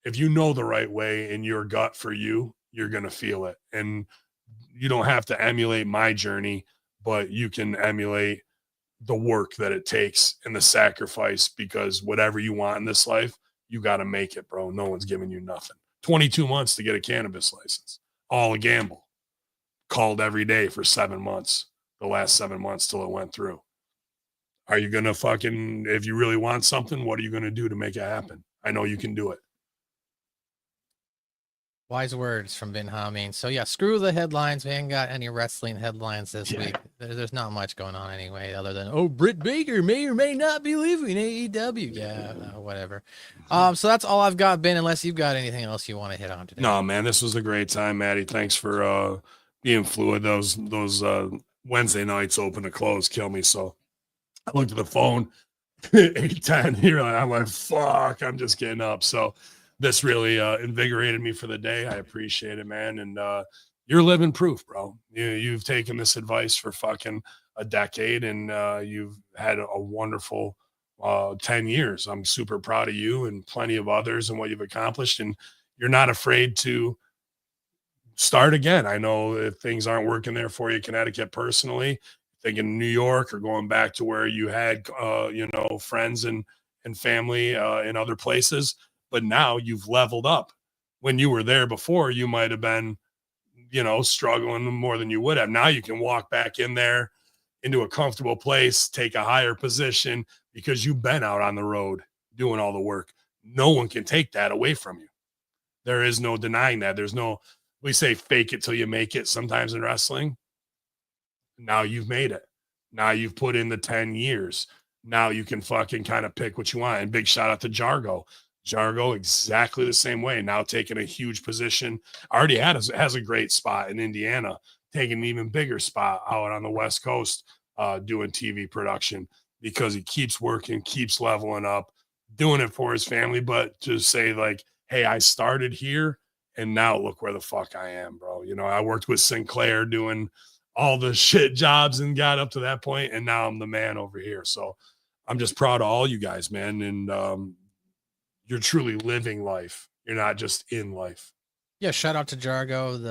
If you know the right way in your gut for you, you're gonna feel it. And you don't have to emulate my journey, but you can emulate the work that it takes and the sacrifice, because whatever you want in this life, you got to make it, bro. No one's giving you nothing. 22 months to get a cannabis license, all a gamble. Called every day for 7 months, the last 7 months till it went through. Are you going to fucking, if you really want something, what are you going to do to make it happen? I know you can do it. wise words from Vin Hameen. So yeah, screw the headlines. We ain't got any wrestling headlines this week. There's not much going on anyway, other than Britt Baker may or may not be leaving AEW. Yeah, whatever. So that's all I've got, Ben. Unless you've got anything else you want to hit on today. No, man, this was a great time, Maddie. Thanks for being fluid. Those Wednesday nights open to close kill me. So I looked at the phone, 8:10 here. I'm like, fuck, I'm just getting up. So this really invigorated me for the day. I appreciate it, man. And you're living proof, bro. You've taken this advice for fucking a decade, and you've had a wonderful 10 years. I'm super proud of you and plenty of others and what you've accomplished. And you're not afraid to start again. I know if things aren't working there for you, Connecticut personally, thinking New York or going back to where you had, friends and family in other places. But now you've leveled up. When you were there before, you might have been, struggling more than you would have. Now you can walk back in there into a comfortable place, take a higher position because you've been out on the road doing all the work. No one can take that away from you. There is no denying that. We say fake it till you make it sometimes in wrestling. Now you've made it. Now you've put in the 10 years. Now you can fucking kind of pick what you want. And big shout out to Jargo. Jargo, exactly the same way. Now taking a huge position. Already has a great spot in Indiana, taking an even bigger spot out on the West Coast, doing TV production, because he keeps working, keeps leveling up, doing it for his family. But to say like, hey, I started here and now look where the fuck I am, bro. I worked with Sinclair doing all the shit jobs and got up to that point, and now I'm the man over here. So I'm just proud of all you guys, man. And you're truly living life. You're not just in life. Yeah, shout out to Jargo.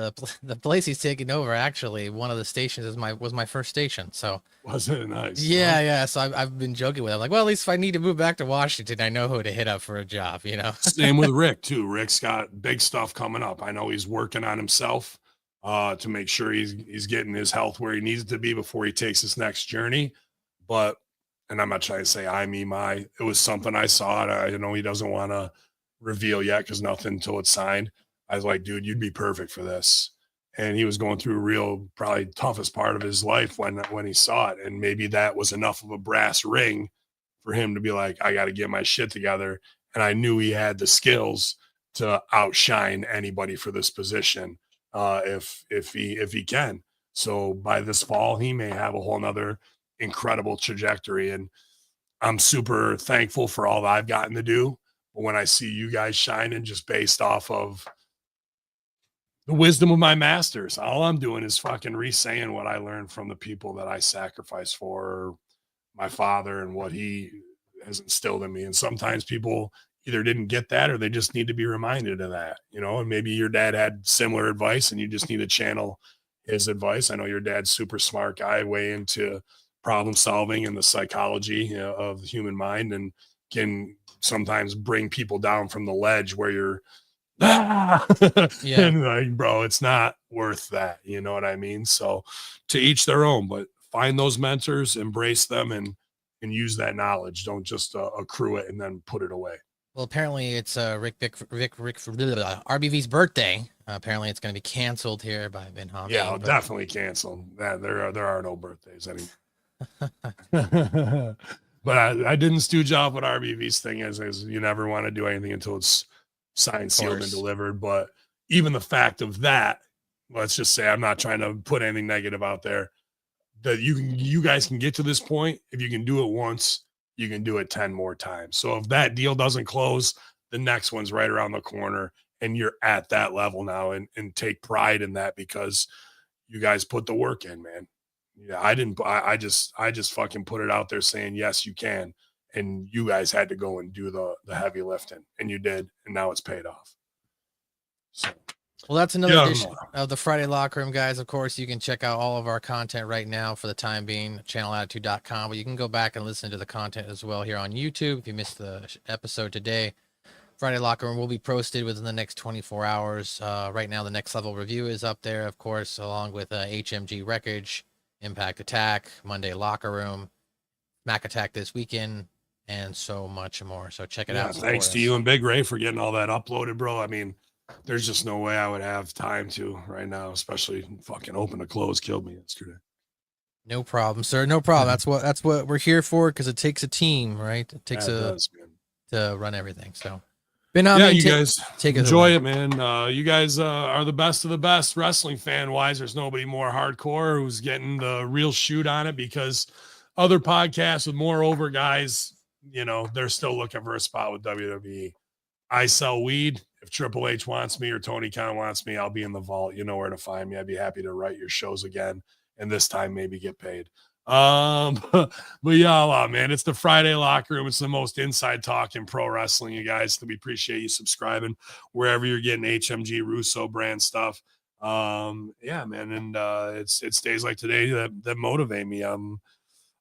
The place he's taking over, actually, one of the stations was my first station. So wasn't it nice? Yeah, yeah. So I've been joking with him, like, well, at least if I need to move back to Washington, I know who to hit up for a job. Same with Rick too. Rick's got big stuff coming up. I know he's working on himself to make sure he's getting his health where he needs it to be before he takes his next journey. But, and I'm not trying to say it was something I saw. I know he doesn't want to reveal yet because nothing until it's signed. I was like, dude, you'd be perfect for this. And he was going through a real, probably toughest part of his life when he saw it. And maybe that was enough of a brass ring for him to be like, I got to get my shit together. And I knew he had the skills to outshine anybody for this position if he can. So by this fall, he may have a whole nother incredible trajectory. And I'm super thankful for all that I've gotten to do. But when I see you guys shining just based off of the wisdom of my masters, all I'm doing is fucking re-saying what I learned from the people that I sacrificed for, my father, and what he has instilled in me. And sometimes people either didn't get that or they just need to be reminded of that, and maybe your dad had similar advice and you just need to channel his advice. I know your dad's super smart guy, way into problem solving and the psychology of the human mind, and can sometimes bring people down from the ledge where you're yeah. And like, bro, it's not worth that. You know what I mean? So to each their own, but find those mentors, embrace them, and use that knowledge. Don't just accrue it and then put it away. Well, apparently it's Rick RBV's birthday. Apparently it's going to be canceled here by Vin Hameen. Yeah, I'll definitely cancel that. There are no birthdays anymore. But I didn't stooge off what RBV's thing is you never want to do anything until it's signed, sealed, and delivered. But even the fact of that, let's just say I'm not trying to put anything negative out there, that you guys can get to this point. If you can do it once, you can do it 10 more times. So if that deal doesn't close, the next one's right around the corner, and you're at that level now, and take pride in that because you guys put the work in, man. Yeah, I just fucking put it out there saying, yes, you can. And you guys had to go and do the heavy lifting, and you did. And now it's paid off. So, well, that's another edition of the Friday Locker Room, guys. Of course, you can check out all of our content right now for the time being, channelattitude.com, but you can go back and listen to the content as well here on YouTube. If you missed the episode today, Friday Locker Room will be posted within the next 24 hours. Right now, the Next Level Review is up there, of course, along with HMG Wreckage, Impact Attack, Monday Locker Room, Mac Attack this weekend, and so much more. So check it out. Thanks to you and Big Ray for getting all that uploaded, bro. I mean, there's just no way I would have time to right now, especially fucking open to close killed me yesterday. No problem, sir. No problem. That's what we're here for, because it takes a team, right? It takes to run everything. So you guys enjoy it, man. You guys are the best of the best wrestling fan wise. There's nobody more hardcore who's getting the real shoot on it, because other podcasts with more over guys, they're still looking for a spot with WWE. I sell weed. If Triple H wants me or Tony Khan wants me, I'll be in the vault. You know where to find me. I'd be happy to write your shows again, and this time maybe get paid. But y'all, man, it's the Friday Locker Room. It's the most inside talk in pro wrestling, you guys. We appreciate you subscribing wherever you're getting HMG Russo brand stuff. Yeah, man, and it's days like today that motivate me. I'm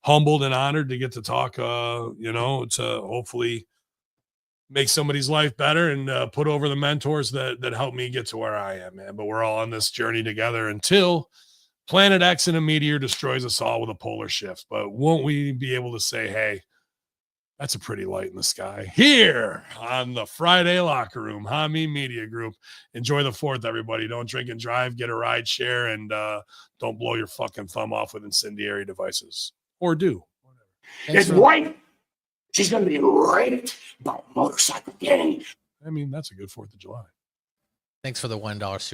humbled and honored to get to talk, to hopefully make somebody's life better and put over the mentors that helped me get to where I am, man. But we're all on this journey together until Planet X and a meteor destroys us all with a polar shift. But won't we be able to say, hey, that's a pretty light in the sky here on the Friday Locker Room, Hami Media Group. Enjoy the 4th, everybody. Don't drink and drive, get a ride share, and don't blow your fucking thumb off with incendiary devices. Or do. His wife, she's going to be raped by a motorcycle gang. I mean, that's a good 4th of July. Thanks for the $1 super